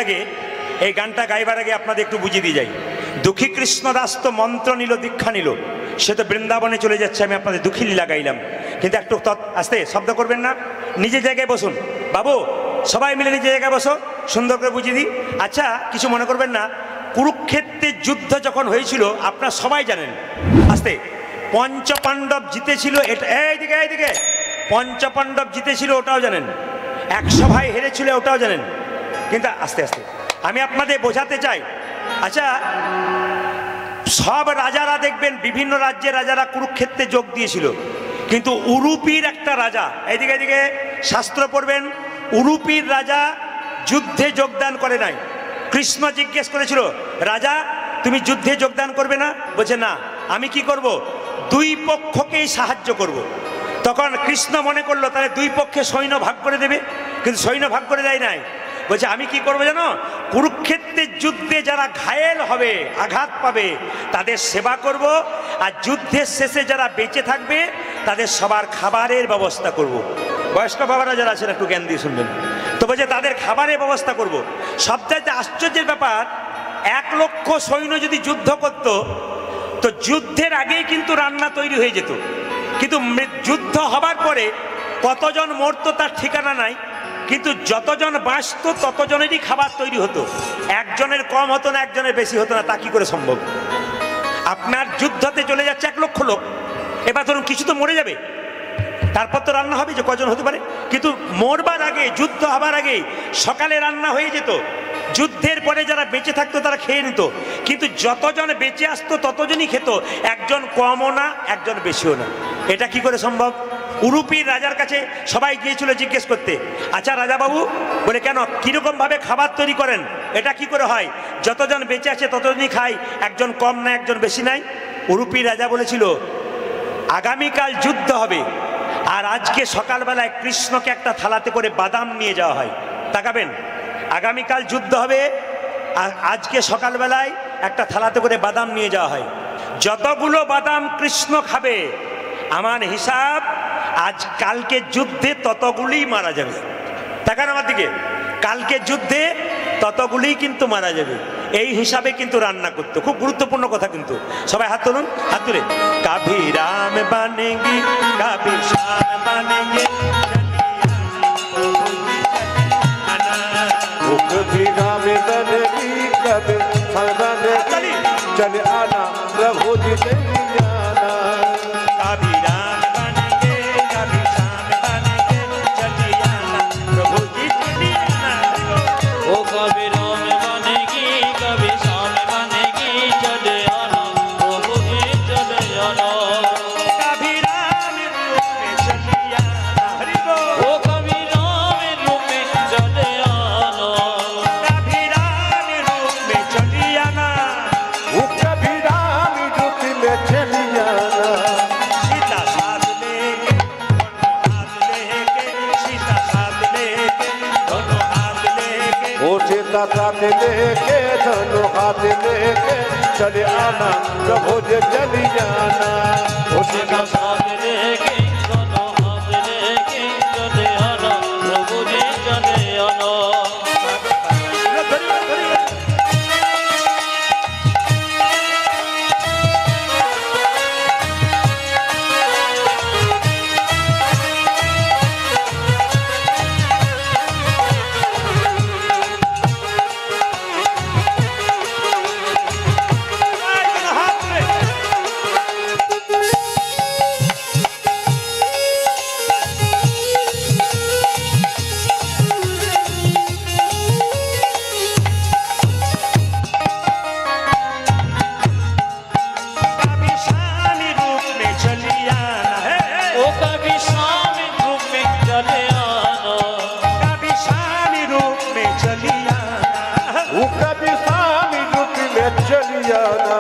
লাগে, এই গানটা গাইবার আগে আপনাদের একটু বুঝিয়ে দিয়ে যাই। দুঃখী কৃষ্ণ দাস তো মন্ত্র নিল, দীক্ষা নিল, সে তো বৃন্দাবনে চলে যাচ্ছে, আমি আপনাদের দুঃখী লীলা গাইলাম। কিন্তু একটু আস্তে শব্দ করবেন না, নিজের জায়গায় বসুন। বাবু সবাই মিলে নিজের জায়গায় বসো, সুন্দর করে বুঝিয়ে দিই। আচ্ছা কিছু মনে করবেন না, কুরুক্ষেত্রের যুদ্ধ যখন হয়েছিল আপনারা সবাই জানেন। আস্তে, পঞ্চপাণ্ডব জিতেছিল, এটা এইদিকে এইদিকে, পঞ্চপাণ্ডব জিতেছিল ওটাও জানেন, 100 ভাই হেরেছিল ওটাও জানেন। কিন্তু আস্তে আস্তে আমি আপনাদের বোঝাতে চাই। আচ্ছা সব রাজারা দেখবেন, বিভিন্ন রাজ্যের রাজারা কুরুক্ষেত্রে যোগ দিয়েছিল, কিন্তু উরুপির একটা রাজা, এইদিকে এইদিকে শাস্ত্র পড়বেন, উরুপির রাজা যুদ্ধে যোগদান করে নাই। কৃষ্ণ জিজ্ঞেস করেছিল, রাজা তুমি যুদ্ধে যোগদান করবে না? বলছে না, আমি কি করব, দুই পক্ষকেই সাহায্য করব। তখন কৃষ্ণ মনে করলো তাহলে দুই পক্ষে সৈন্য ভাগ করে দেবে, কিন্তু সৈন্য ভাগ করে দেয় নাই। বলছে আমি কি করবো জানো, কুরুক্ষেত্রের যুদ্ধে যারা ঘায়েল হবে, আঘাত পাবে, তাদের সেবা করব, আর যুদ্ধের শেষে যারা বেঁচে থাকবে তাদের সবার খাবারের ব্যবস্থা করব। বয়স্ক বাবারা যারা আছেন একটু জ্ঞান দিয়ে শুনবেন তো। বলছে তাদের খাবারের ব্যবস্থা করব। সবচাইতে আশ্চর্যের ব্যাপার, 1 লক্ষ সৈন্য যদি যুদ্ধ করত তো যুদ্ধের আগেই কিন্তু রান্না তৈরি হয়ে যেত, কিন্তু যুদ্ধ হবার পরে কতজন মরতো তার ঠিকানা নাই, কিন্তু যতজন বাঁচত ততজনেরই খাবার তৈরি হতো, একজনের কম হতো না, একজনের বেশি হতো না। তা কি করে সম্ভব? আপনার যুদ্ধতে চলে যাচ্ছে 1 লক্ষ লোক, এবার ধরুন কিছু তো মরে যাবে, তারপর তো রান্না হবে, যে কজন হতে পারে, কিন্তু মরবার আগে, যুদ্ধ হবার আগে সকালে রান্না হয়ে যেত, যুদ্ধের পরে যারা বেঁচে থাকতো তারা খেয়ে নিত, কিন্তু যতজন বেঁচে আসতো ততজনই খেত, একজন কমও না একজন বেশিও না। এটা কি করে সম্ভব? উরুপির রাজার কাছে সবাই গিয়েছিল জিজ্ঞেস করতে, আচ্ছা রাজা বাবু, বলে কেন, কিরকম ভাবে খাবার তৈরি করেন, এটা কি করে হয়, যতজন বেঁচে আছে ততজনই খায়, একজন কম না একজন বেশি নাই? উরুপির রাজা বলেছিল, আগামীকাল যুদ্ধ হবে, আর আজকে সকালবেলায় কৃষ্ণকে একটা থালাতে করে বাদাম নিয়ে যাওয়া হয়। তাকাবেন, আগামীকাল যুদ্ধ হবে, আর আজকে সকালবেলায় একটা থালাতে করে বাদাম নিয়ে যাওয়া হয়। যতগুলো বাদাম কৃষ্ণ খাবে, আমার হিসাব আজ কালকে যুদ্ধে ততগুলি মারা যাবে। তাকান আমার দিকে, কালকে যুদ্ধে ততগুলি কিন্তু মারা যাবে, এই হিসাবে কিন্তু রান্না করতো। খুব গুরুত্বপূর্ণ কথা কিন্তু। সবাই হাত তুলুন, হাত তুলে, কাভি রাম বানেগি কাভি শাম বানেগে, कभी राम बनेगी कभी शाम बनेगी, चले आना प्रभु जी चली जाना। कभी राम बनेंगे कभी शाम बनेंगे, चली आना प्रभु जी चली आना। ओ कभी राम बनेगी कभी शाम बनेगी, चले आना प्रभु जी चले आना। कभी राम रूप में चली आना, हरि बोल। ओ कभी राम रूप में चले आना, कभी राम रूप में चली आना, वो कभी राम रूप में चली जाना। सीता साथ लेके दोनों हाथ लेके, सीता साथ लेके दोनों हाथ लेके, वो सीता साथ लेके दोनों हाथ लेके, चले आना प्रभु जी चली जाना। वो सीता साथ लेके दोनों हाथ लेके, चले आना प्रभु जी चले आना। हाथ में कभी शानी रूप में चली आना है, ओ कभी शाम रूप में चले आना, कभी शानी रूप में चली आना, वो कभी स्वामी रूप में चली जाना।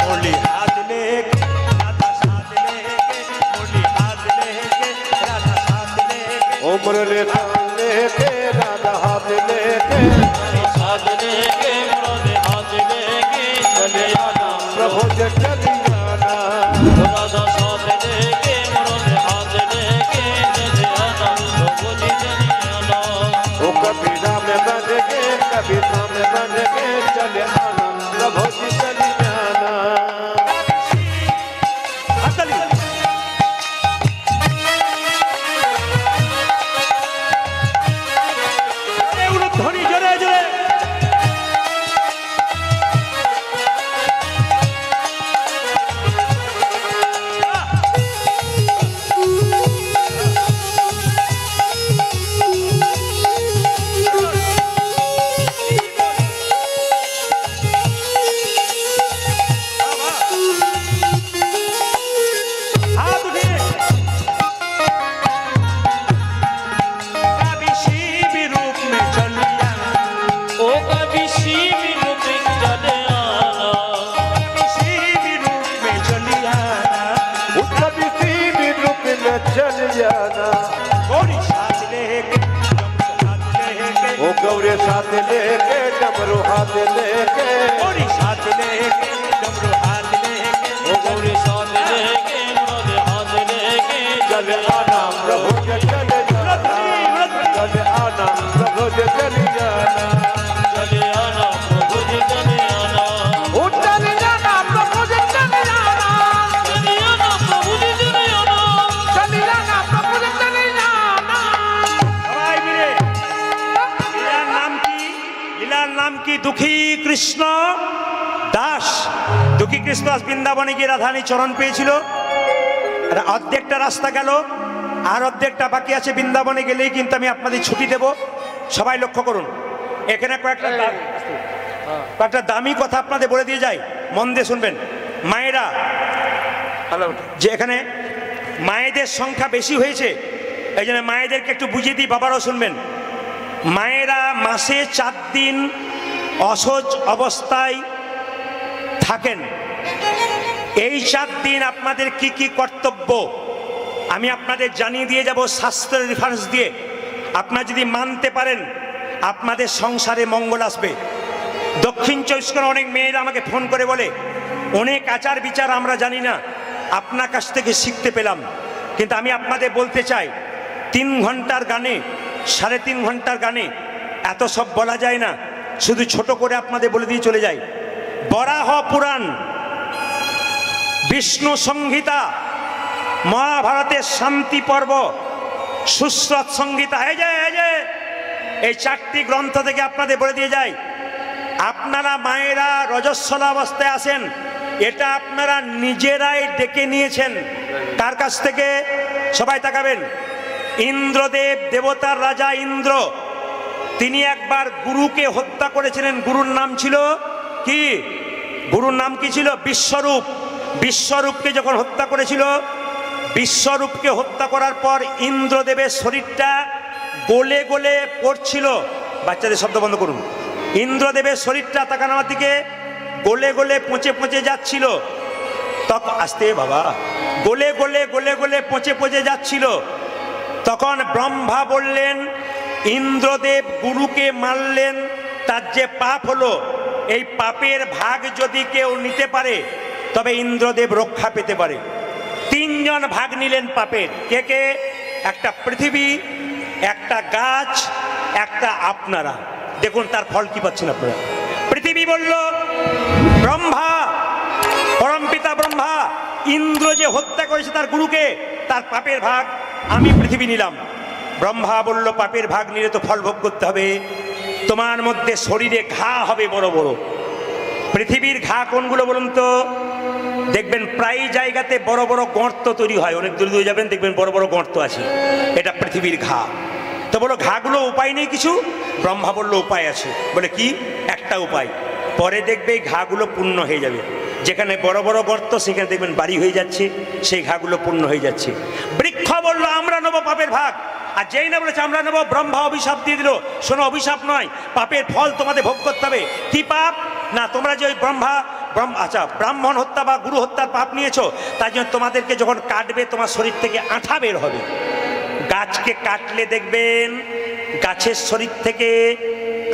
मुरली हाथ लेके राधा साथ लेके, मुरली हाथ लेके राधा साथ लेके, ओ मुरली हाथ लेके राधा हाथ लेके, साथ लेके मुरली हाथ लेके, चले आना प्रभु जी चली जाना। राधा साथ लेके मुरली हाथ लेके, चले आना प्रभु जी चले आना। वो कभी राम बनेगे कभी सामने बन के चले आना प्रभु जी चली जाना। ध्वनि जोरे जोरे चल जाना। गौरी साथ लेके वो गौरी साथ लेके डमरू हाथ लेके गौरी साथ लेके डमरू हाथ लेके वो गौरी साथ लेके मोरे हाथ लेके चल आना प्रभु के चल जाना। चल आना प्रभु के चल जाना। चले आना प्रभु जी चले आना। चल जाना प्रभु जी चल जाना। चले आना प्रभु जी चले आना। चल जाना प्रभु जी चल जाना। भाई मेरे লীলার নাম কি দুঃখী কৃষ্ণ দাস। দুঃখী কৃষ্ণ দাস বৃন্দাবনে গিয়ে রাধারানী চরণ পেয়েছিল। আর অর্ধেকটা রাস্তা গেল, আর অর্ধেকটা বাকি আছে। বৃন্দাবনে গেলেই কিন্তু আমি আপনাদের ছুটি দেব। সবাই লক্ষ্য করুন, এখানে কয়েকটা দামি কথা আপনাদের বলে দিয়ে যাই, মন দিয়ে শুনবেন। মায়েরা, যে এখানে মায়েদের সংখ্যা বেশি হয়েছে, এই জন্য মায়েদেরকে একটু বুঝিয়ে দিই, বাবারাও শুনবেন। মায়েরা মাসে 4 দিন অসহজ অবস্থায় থাকেন। এই 4 দিন আপনাদের কি কি কর্তব্য আমি আপনাদের জানিয়ে দিয়ে যাব শাস্ত্রের রেফারেন্স দিয়ে। আপনারা যদি মানতে পারেন আপনাদের সংসারে মঙ্গল আসবে। দক্ষিণ 24 পরগনার অনেক মেয়েরা আমাকে ফোন করে বলে, অনেক আচার বিচার আমরা জানি না, আপনার কাছ থেকে শিখতে পেলাম। কিন্তু আমি আপনাদের বলতে চাই, 3 ঘন্টার গানে, 3.5 ঘন্টার গানে এত সব বলা যায় না। শুধু ছোট করে আপনাদের বলে দিয়ে চলে যাই। বরাহ পুরাণ, বিষ্ণু সংহিতা, মহাভারতের শান্তি পর্ব, সুশ্রত সংহিতা, এই 4টি গ্রন্থ থেকে আপনাদের বলে দিয়ে যাই। আপনারা মায়েরা রজস্বলা অবস্থায় আছেন, এটা আপনারা নিজেরাই ডেকে নিয়েছেন। কার কাছ থেকে? সবাই তাকাবেন। ইন্দ্রদেব, দেবতার রাজা ইন্দ্র, তিনি একবার গুরুকে হত্যা করেছিলেন। গুরুর নাম ছিল কি? গুরুর নাম কি ছিল? বিশ্বরূপ। বিশ্বরূপকে যখন হত্যা করেছিল, বিশ্বরূপকে হত্যা করার পর ইন্দ্রদেবের শরীরটা গলে গলে পড়ছিল। বাচ্চাদের শব্দ বন্ধ করুন। ইন্দ্রদেবের শরীরটা, তাকান আমার দিকে, গলে গলে পচে পচে যাচ্ছিল। তখন আস্তে বাবা, গলে গলে গলে গলে পচে পচে যাচ্ছিল। তখন ব্রহ্মা বললেন, ইন্দ্রদেব গুরুকে মারলেন, তার যে পাপ হলো, এই পাপের ভাগ যদি কেউ নিতে পারে তবে ইন্দ্রদেব রক্ষা পেতে পারে। 3 জন ভাগ নিলেন পাপের। কে কে? একটা পৃথিবী, একটা গাছ, একটা আপনারা। দেখুন তার ফল কি পাচ্ছেন আপনারা। পৃথিবী বলল, ব্রহ্মা, পরমপিতা ব্রহ্মা, ইন্দ্র যে হত্যা করেছে তার গুরুকে, তার পাপের ভাগ আমি পৃথিবী নিলাম। ব্রহ্মা বলল, পাপের ভাগ নিলে তো ফল ভোগ করতে হবে, তোমার মধ্যে শরীরে ঘা হবে বড় বড়। পৃথিবীর ঘা কোনগুলো বলুন তো? দেখবেন প্রায় জায়গাতে বড় বড় গর্ত তৈরি হয়। অনেক দূরে দূরে যাবেন, দেখবেন বড় বড় গর্ত আছে, এটা পৃথিবীর ঘা। তো বলো ঘাগুলো উপায় নেই কিছু? ব্রহ্মা বলল উপায় আছে। বলে কি? একটা উপায়। পরে দেখবে এই ঘাগুলো পূর্ণ হয়ে যাবে। যেখানে বড় বড় গর্ত সেখানে দেখবেন বাড়ি হয়ে যাচ্ছে, সেই ঘাগুলো পূর্ণ হয়ে যাচ্ছে। বৃক্ষ বলল, আমরা নেবো পাপের ভাগ। আর যেই না বলেছে আমরা নেবো, ব্রহ্মা অভিশাপ দিয়ে দিল। শোনো, অভিশাপ নয়, পাপের ফল তোমাদের ভোগ করতে হবে। কি পাপ? না, তোমরা যে ওই ব্রাহ্মণ হত্যা বা গুরু হত্যার পাপ নিয়েছো, তাই জন্য তোমাদেরকে যখন কাটবে তোমার শরীর থেকে আঠা বের হবে। গাছকে কাটলে দেখবেন গাছের শরীর থেকে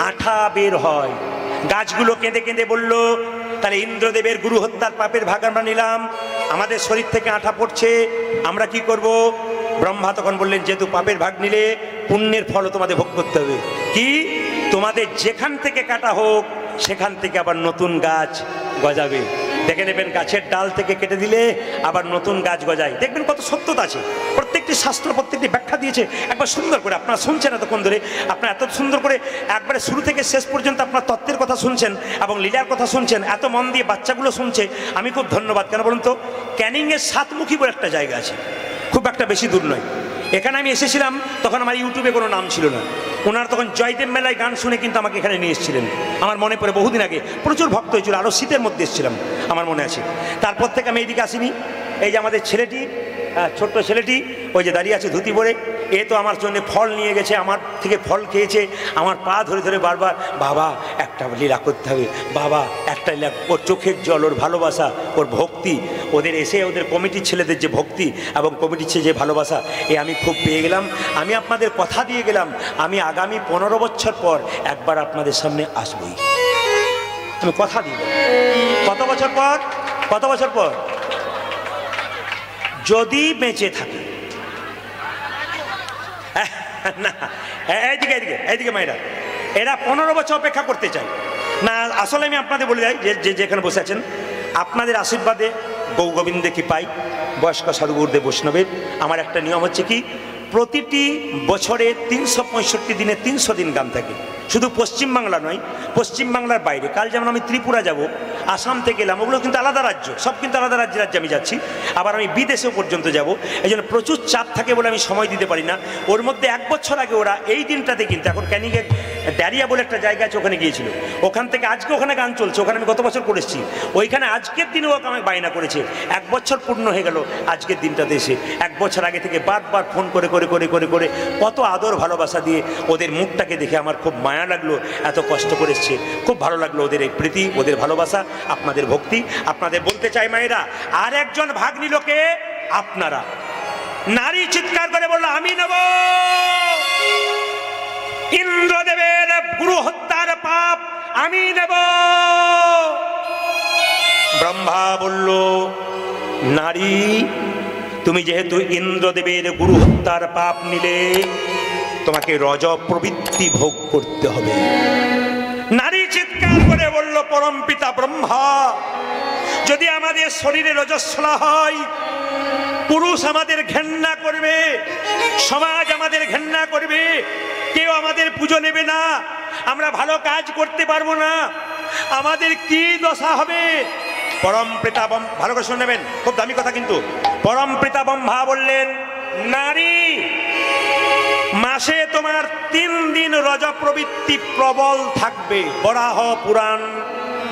আঠা বের হয়। গাছগুলো কেঁদে কেঁদে বলল, তাহলে ইন্দ্রদেবের গুরু হত্যার পাপের ভাগ আমরা নিলাম, আমাদের শরীর থেকে আঠা পড়ছে, আমরা কি করব? ব্রহ্মা তখন বললেন, যেহেতু পাপের ভাগ নিলে পুণ্যের ফলও তোমাদের ভোগ করতে হবে। কি? তোমাদের যেখান থেকে কাটা হোক সেখান থেকে আবার নতুন গাছ গজাবে। দেখে নেবেন গাছের ডাল থেকে কেটে দিলে আবার নতুন গাছ গজায়। দেখবেন কত সত্যতা আছে, প্রত্যেকটি শাস্ত্র প্রত্যেকটি ব্যাখ্যা দিয়েছে একবার সুন্দর করে। আপনারা শুনছেন এতক্ষণ ধরে, আপনারা এত সুন্দর করে একবারে শুরু থেকে শেষ পর্যন্ত আপনার তত্ত্বের কথা শুনছেন এবং লীলার কথা শুনছেন, এত মন দিয়ে বাচ্চাগুলো শুনছে। আমি খুব ধন্যবাদ। কেন বলুন তো, ক্যানিংয়ের সাতমুখী বলে একটা জায়গা আছে, খুব একটা বেশি দূর নয়। এখানে আমি এসেছিলাম তখন আমার ইউটিউবে কোনো নাম ছিল না। ওনারা তখন জয়দেব মেলায় গান শুনে কিন্তু আমাকে এখানে নিয়ে এসেছিলেন। আমার মনে পড়ে বহুদিন আগে প্রচুর ভক্ত হয়েছিল, আরও শীতের মধ্যে এসেছিলাম, আমার মনে আছে। তারপর থেকে আমি এইদিকে আসিনি। এই যে আমাদের ছেলেটি, ছোট্ট ছেলেটি ওই যে দাঁড়িয়ে আছে ধুতি পরে, এ তো আমার জন্য ফল নিয়ে গেছে, আমার থেকে ফল খেয়েছে, আমার পা ধরে ধরে বারবার, বাবা একটা লীলা করতে হবে, বাবা একটা লীলা। ওর চোখের জল, ওর ভালোবাসা, ওর ভক্তি, ওদের এসে ওদের কমিটির ছেলেদের যে ভক্তি এবং কমিটির ছেলে যে ভালোবাসা, এ আমি খুব পেয়ে গেলাম। আমি আপনাদের কথা দিয়ে গেলাম, আমি আগামী 15 বছর পর একবার আপনাদের সামনে আসবই, আমি কথা দিয়ে গেলাম। কত বছর পর? কত বছর পর? যদি বেঁচে থাকে। না, এইদিকে এইদিকে এইদিকে মায়েরা, এরা 15 বছর অপেক্ষা করতে চায় না। আসলে আমি আপনাদের বলে যাই, যে যেখানে বসে আছেন, আপনাদের আশীর্বাদে গৌ গোবিন্দে কি পাই, বয়স্ক সাধুগুরুদেব বৈষ্ণবের। আমার একটা নিয়ম হচ্ছে কি, প্রতিটি বছরে 365 দিনে 300 দিন গান থাকে। শুধু পশ্চিমবাংলা নয়, পশ্চিমবাংলার বাইরে। কাল যেমন আমি ত্রিপুরা যাব, আসাম থেকে এলাম, ওগুলো কিন্তু আলাদা রাজ্য, সব কিন্তু আলাদা রাজ্যে রাজ্যে আমি যাচ্ছি। আবার আমি বিদেশেও পর্যন্ত যাব। এই জন্য প্রচুর চাপ থাকে বলে আমি সময় দিতে পারি না। ওর মধ্যে 1 বছর আগে ওরা এই দিনটাতে কিন্তু, এখন ক্যানিংয়ে ডারিয়া বলে একটা জায়গা আছে, ওখানে গিয়েছিল। ওখান থেকে আজকে ওখানে গান চলছে, ওখানে আমি গত বছর করেছি। ওইখানে আজকের দিনেও আমাকে বায়না করেছে, 1 বছর পূর্ণ হয়ে গেল আজকের দিনটাতে এসে। 1 বছর আগে থেকে বারবার ফোন করে করে করে করে করে কত আদর ভালোবাসা দিয়ে ওদের মুখটাকে দেখে আমার খুব মায়া লাগলো। এত কষ্ট করে এসছে, খুব ভালো লাগলো ওদের এই প্রীতি, ওদের ভালোবাসা, আপনাদের ভক্তি। আপনাদের বলতে চাই মায়েরা, আর একজন ভাগ নিল কে? আপনারা। নারী চিৎকার করে বলল, আমি নেব। ইন্দ্রদেবের গুরু হত্যার পাপ আমি নেব। ব্রহ্মা বলল, নারী তুমি যেহেতু ইন্দ্রদেবের গুরু হত্যার পাপ নিলে, তোমাকে রজ প্রবৃত্তি ভোগ করতে হবে। নারী চিৎকার করে বলল, পরম পিতা ব্রহ্মা, যদি আমাদের শরীরে রজস্বলা হয়, পুরুষ আমাদের ঘেন্না করবে, সমাজ আমাদের ঘেন্না করবে, কেউ আমাদের পুজো নেবে না, আমরা ভালো কাজ করতে পারবো না, আমাদের কি দশা হবে? পরম পিতা, ভালো করে শুনে নেবেন, খুব দামি কথা কিন্তু। পরম পিতা ব্রহ্মা বললেন, নারী, মাসে তোমার 3 দিন রজ প্রবৃত্তি প্রবল থাকবে। বরাহ পুরাণ,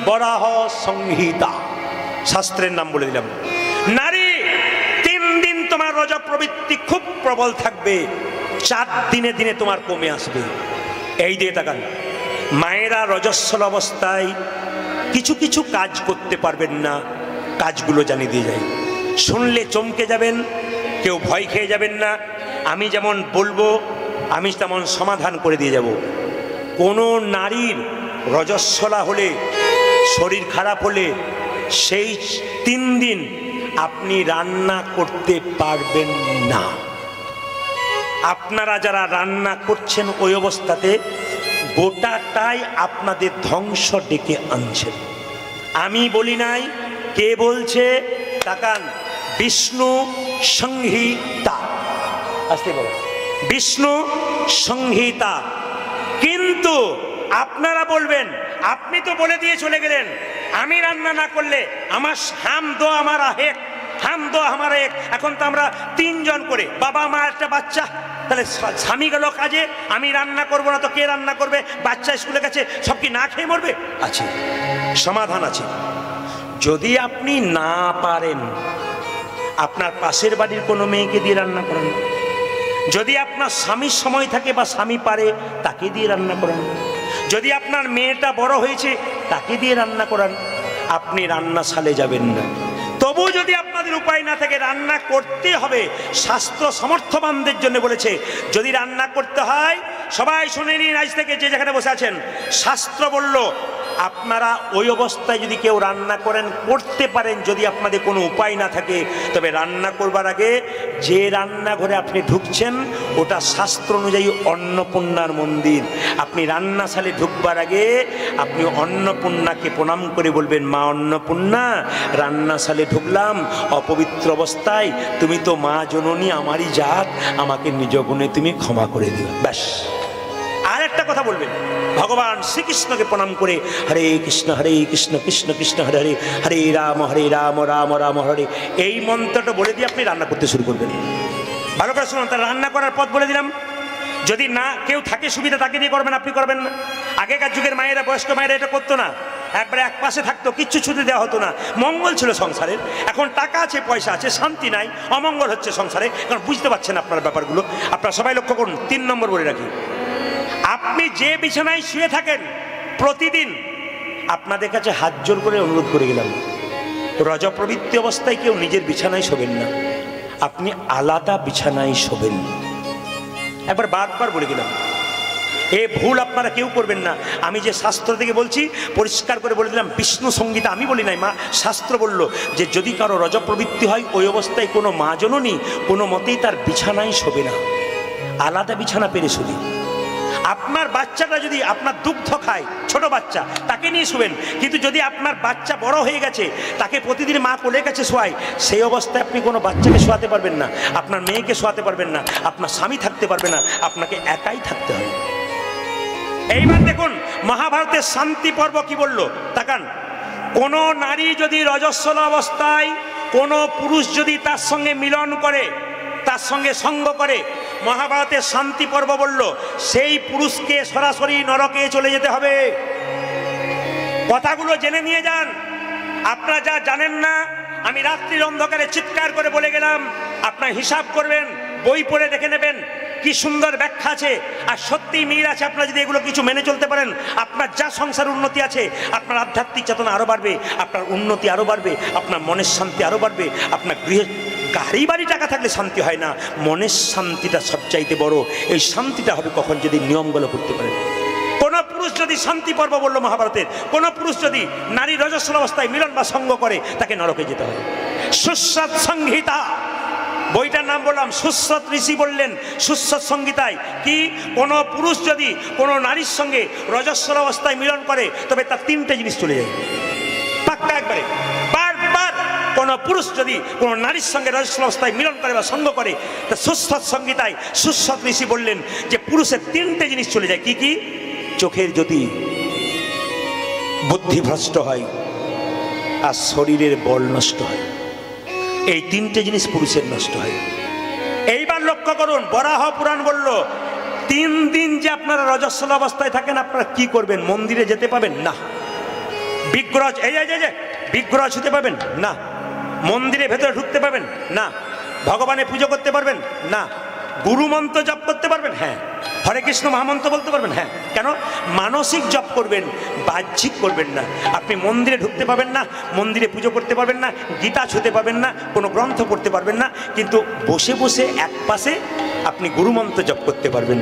বরাহ সংহিতা, শাস্ত্রের নাম বলে দিলাম। নারী, 3 দিন তোমার রজ প্রবৃত্তি খুব প্রবল থাকবে, 4 দিনে দিনে তোমার কমে আসবে। এই দিয়ে তাকান, মায়েরা রজস্বল অবস্থায় কিছু কিছু কাজ করতে পারবেন না, কাজগুলো জানিয়ে দিয়ে যায়। শুনলে চমকে যাবেন, কেউ ভয় খেয়ে যাবেন না। আমি যেমন বলবো, আমি তেমন সমাধান করে দিয়ে যাব। কোনো নারীর রজস্বলা হলে, শরীর খারাপ হলে, সেই 3 দিন আপনি রান্না করতে পারবেন না। আপনারা যারা রান্না করছেন ওই অবস্থাতে গোটাটাই আপনাদের ধ্বংস ডেকে আনছেন। আমি বলি নাই, কে বলছে? তাকান, বিষ্ণু সংহিতা, আসতে বলো, বিষ্ণু সংহিতা। কিন্তু আপনারা বলবেন, আপনি তো বলে দিয়ে চলে গেলেন, আমি রান্না না করলে আমার হাম দো আমার আহেক, হাম দো আমার এক। এখন তো আমরা 3 জন করে, বাবা মা একটা বাচ্চা, তাহলে স্বামী গেল কাজে, আমি রান্না করবো না তো কে রান্না করবে? বাচ্চা স্কুলে গেছে, সব কি না খেয়ে মরবে? আছে, সমাধান আছে। যদি আপনি না পারেন, আপনার পাশের বাড়ির কোনো মেয়েকে দিয়ে রান্না করেন। যদি আপনার স্বামীর সময় থাকে বা স্বামী পারে, তাকে দিয়ে রান্না করেন। যদি আপনার মেয়েটা বড় হয়েছে, তাকে দিয়ে রান্না করান। আপনি রান্নাশালে যাবেন না। তবু যদি আপনাদের উপায় না থাকে, রান্না করতে হবে। শাস্ত্র সমর্থবানদের জন্য বলেছে, যদি রান্না করতে হয়, সবাই শুনে নিন আজ থেকে যে যেখানে বসে আছেন, শাস্ত্র বলল আপনারা ওই অবস্থায় যদি কেউ রান্না করেন, করতে পারেন, যদি আপনাদের কোনো উপায় না থাকে, তবে রান্না করবার আগে যে রান্নাঘরে আপনি ঢুকছেন ওটা শাস্ত্র অনুযায়ী অন্নপূর্ণার মন্দির। আপনি রান্নাশালে ঢুকবার আগে আপনি অন্নপূর্ণাকে প্রণাম করে বলবেন, মা অন্নপূর্ণা, রান্নাশালে ঢুকলাম অপবিত্র অবস্থায়, তুমি তো মা জননী, আমারই জাত, আমাকে নিজ গুণে তুমি ক্ষমা করে দিও। ব্যাস। আর একটা কথা বলবেন, ভগবান শ্রীকৃষ্ণকে প্রণাম করে হরে কৃষ্ণ কৃষ্ণ কৃষ্ণ হরে হরে, হরে রাম রাম রাম হরে, এই মন্ত্রটা বলে দিয়ে আপনি রান্না করতে শুরু করবেন। ভালো করে শুনুন, তার রান্না করার পথ বলে দিলাম। যদি না কেউ থাকে সুবিধা, তাকে দিয়ে করবেন, আপনি করবেন না। আগেকার যুগের মায়েরা, বয়স্ক মায়েরা এটা করতো না, একবারে এক পাশে থাকতো, কিচ্ছু ছুটি দেওয়া হতো না, মঙ্গল ছিল সংসারের। এখন টাকা আছে, পয়সা আছে, শান্তি নাই, অমঙ্গল হচ্ছে সংসারে, কারণ বুঝতে পারছেন আপনার ব্যাপারগুলো। আপনারা সবাই লক্ষ্য করুন। 3 নম্বর বলে রাখি, আপনি যে বিছানায় শুয়ে থাকেন প্রতিদিন, আপনাদের কাছে হাত জোর করে অনুরোধ করে গেলাম, রজপ্রবৃত্তি অবস্থায় কেউ নিজের বিছানায় শোবেন না, আপনি আলাদা বিছানায় শোবেন। একবার বারবার বলে গেলাম, এ ভুল আপনারা কেউ করবেন না। আমি যে শাস্ত্র থেকে বলছি পরিষ্কার করে বলে দিলাম, বিষ্ণু সংগীতা আমি বলি নাই, মা শাস্ত্র বলল যে যদি কারো রজপ্রবৃত্তি হয়, ওই অবস্থায় কোনো মা জননী কোনো মতেই তার বিছানায় শোবে না, আলাদা বিছানা পেরে শুধু। আপনার বাচ্চাটা যদি আপনার দুগ্ধ খায়, ছোট বাচ্চা, তাকে নিয়ে শুবেন। কিন্তু যদি আপনার বাচ্চা বড় হয়ে গেছে, তাকে প্রতিদিন মা কোলে কাছে শোয়ায়, সেই অবস্থায় আপনি কোনো বাচ্চাকে শোয়াতে পারবেন না, আপনার মেয়েকে শোয়াতে পারবেন না, আপনার স্বামী থাকতে পারবে না, আপনাকে একাই থাকতে হবে। এইবার দেখুন মহাভারতের শান্তি পর্ব কি বলল, তাকান। কোন নারী যদি রজস্বলা অবস্থায় কোনো পুরুষ যদি তার সঙ্গে মিলন করে, তার সঙ্গে সঙ্গ করে, মহাভারতের শান্তি পর্ব বলল সেই পুরুষকে সরাসরি নরকে চলে যেতে হবে। কথাগুলো জেনে নিয়ে যান। আপনারা যা জানেন না, আমি রাত্রির অন্ধকারে চিৎকার করে বলে গেলাম, আপনার হিসাব করবেন, বই পড়ে দেখে নেবেন, কি সুন্দর ব্যাখ্যা আছে, আর সত্যি মিল আছে। আপনারা যদি এগুলো কিছু মেনে চলতে পারেন, আপনার যা সংসার উন্নতি আছে, আপনার আধ্যাত্মিক চেতনা আরো বাড়বে, আপনার উন্নতি আরো বাড়বে, আপনার মনের শান্তি আরো বাড়বে। আপনার গৃহে গাড়ি বাড়ি টাকা থাকলে শান্তি হয় না, মনের শান্তিটা সবচাইতে বড়। এই শান্তিটা হবে কখন, যদি নিয়মগুলো করতে পারেন। কোন পুরুষ যদি শান্তি পর্ব বলল মহাভারতের, কোন পুরুষ যদি নারী রজস্বল অবস্থায় মিলন বা সঙ্গ করে, তাকে নরকে যেতে হবে। সুশ্রত সংহিতা বইটার নাম বললাম, সুশ্রত ঋষি বললেন সুশ্রত সংহিতায় কি, কোন পুরুষ যদি কোন নারীর সঙ্গে রজস্বল অবস্থায় মিলন করে, তবে তার 3টে জিনিস চলে যায় পাক্কা একবারে। বারবার কোন পুরুষ যদি কোন নারীর সঙ্গে রজস্বল অবস্থায় মিলন করে বা সঙ্গ করে, তা সুশ্রত সংহিতায় সুশ্রত ঋষি বললেন যে পুরুষের 3টে জিনিস চলে যায়। কি কি? চোখের জ্যোতি, বুদ্ধি ভ্রষ্ট হয়, আর শরীরের বল নষ্ট হয়। এই 3টে জিনিস পুরুষের নষ্ট হয়। এইবার লক্ষ্য করুন, বরাহ পুরাণ বলল 3 দিন যে আপনারা রজস্বল অবস্থায় থাকেন, আপনারা কি করবেন? মন্দিরে যেতে পাবেন না, বিগ্রহ বিগ্রহ ছুতে পাবেন না, মন্দিরে ভেতরে ঢুকতে পাবেন না, ভগবানের পুজো করতে পারবেন না, গুরু মন্ত্র জপ করতে পারবেন, হ্যাঁ, হরে কৃষ্ণ মহামন্ত্র বলতে পারবেন, হ্যাঁ। কেন? মানসিক জপ করবেন, বাহ্যিক করবেন না। আপনি মন্দিরে ঢুকতে পারবেন না, মন্দিরে পুজো করতে পারবেন না, গীতা ছুঁতে পারবেন না, কোনো গ্রন্থ পড়তে পারবেন না, কিন্তু বসে বসে এক পাশে আপনি গুরু মন্ত্র জপ করতে পারবেন,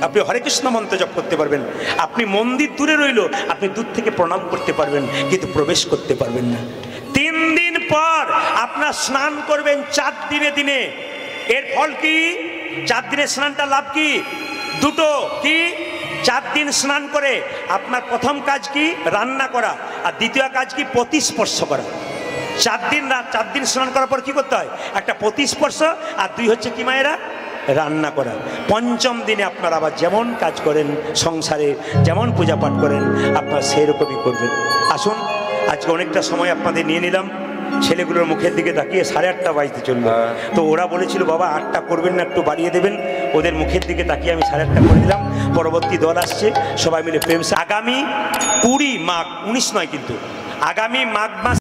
আপনি হরে কৃষ্ণ মন্ত্র জপ করতে পারবেন। আপনি মন্দির দূরে রইল, আপনি দূর থেকে প্রণাম করতে পারবেন, কিন্তু প্রবেশ করতে পারবেন না। 3 দিন পর আপনার স্নান করবেন 4 দিনে দিনে। এর ফল কি? 4 দিনের স্নানটা লাভ কি? 2টো। কি? 4 দিন স্নান করে আপনার প্রথম কাজ কি? রান্না করা। আর দ্বিতীয় কাজ কি? প্রতিস্পর্শ করা। 4 দিন স্নান করার পর কি করতে হয়? একটা প্রতিস্পর্শ, আর 2 হচ্ছে কি মায়েরা? রান্না করা। 5ম দিনে আপনারা আবার যেমন কাজ করেন সংসারে, যেমন পূজা পাঠ করেন, আপনারা সেরকমই করবেন। আসুন, আজকে অনেকটা সময় আপনাদের নিয়ে নিলাম। ছেলেগুলোর মুখের দিকে তাকিয়ে 8:30 বাজতে চলবে, তো ওরা বলেছিল বাবা 8টা করবেন না, একটু বাড়িয়ে দেবেন। ওদের মুখের দিকে তাকিয়ে আমি 8:30 করে দিলাম। পরবর্তী দল আসছে, সবাই মিলে প্রেম। আগামী 20 মাঘ, 19 নয় কিন্তু, আগামী মাঘ মাস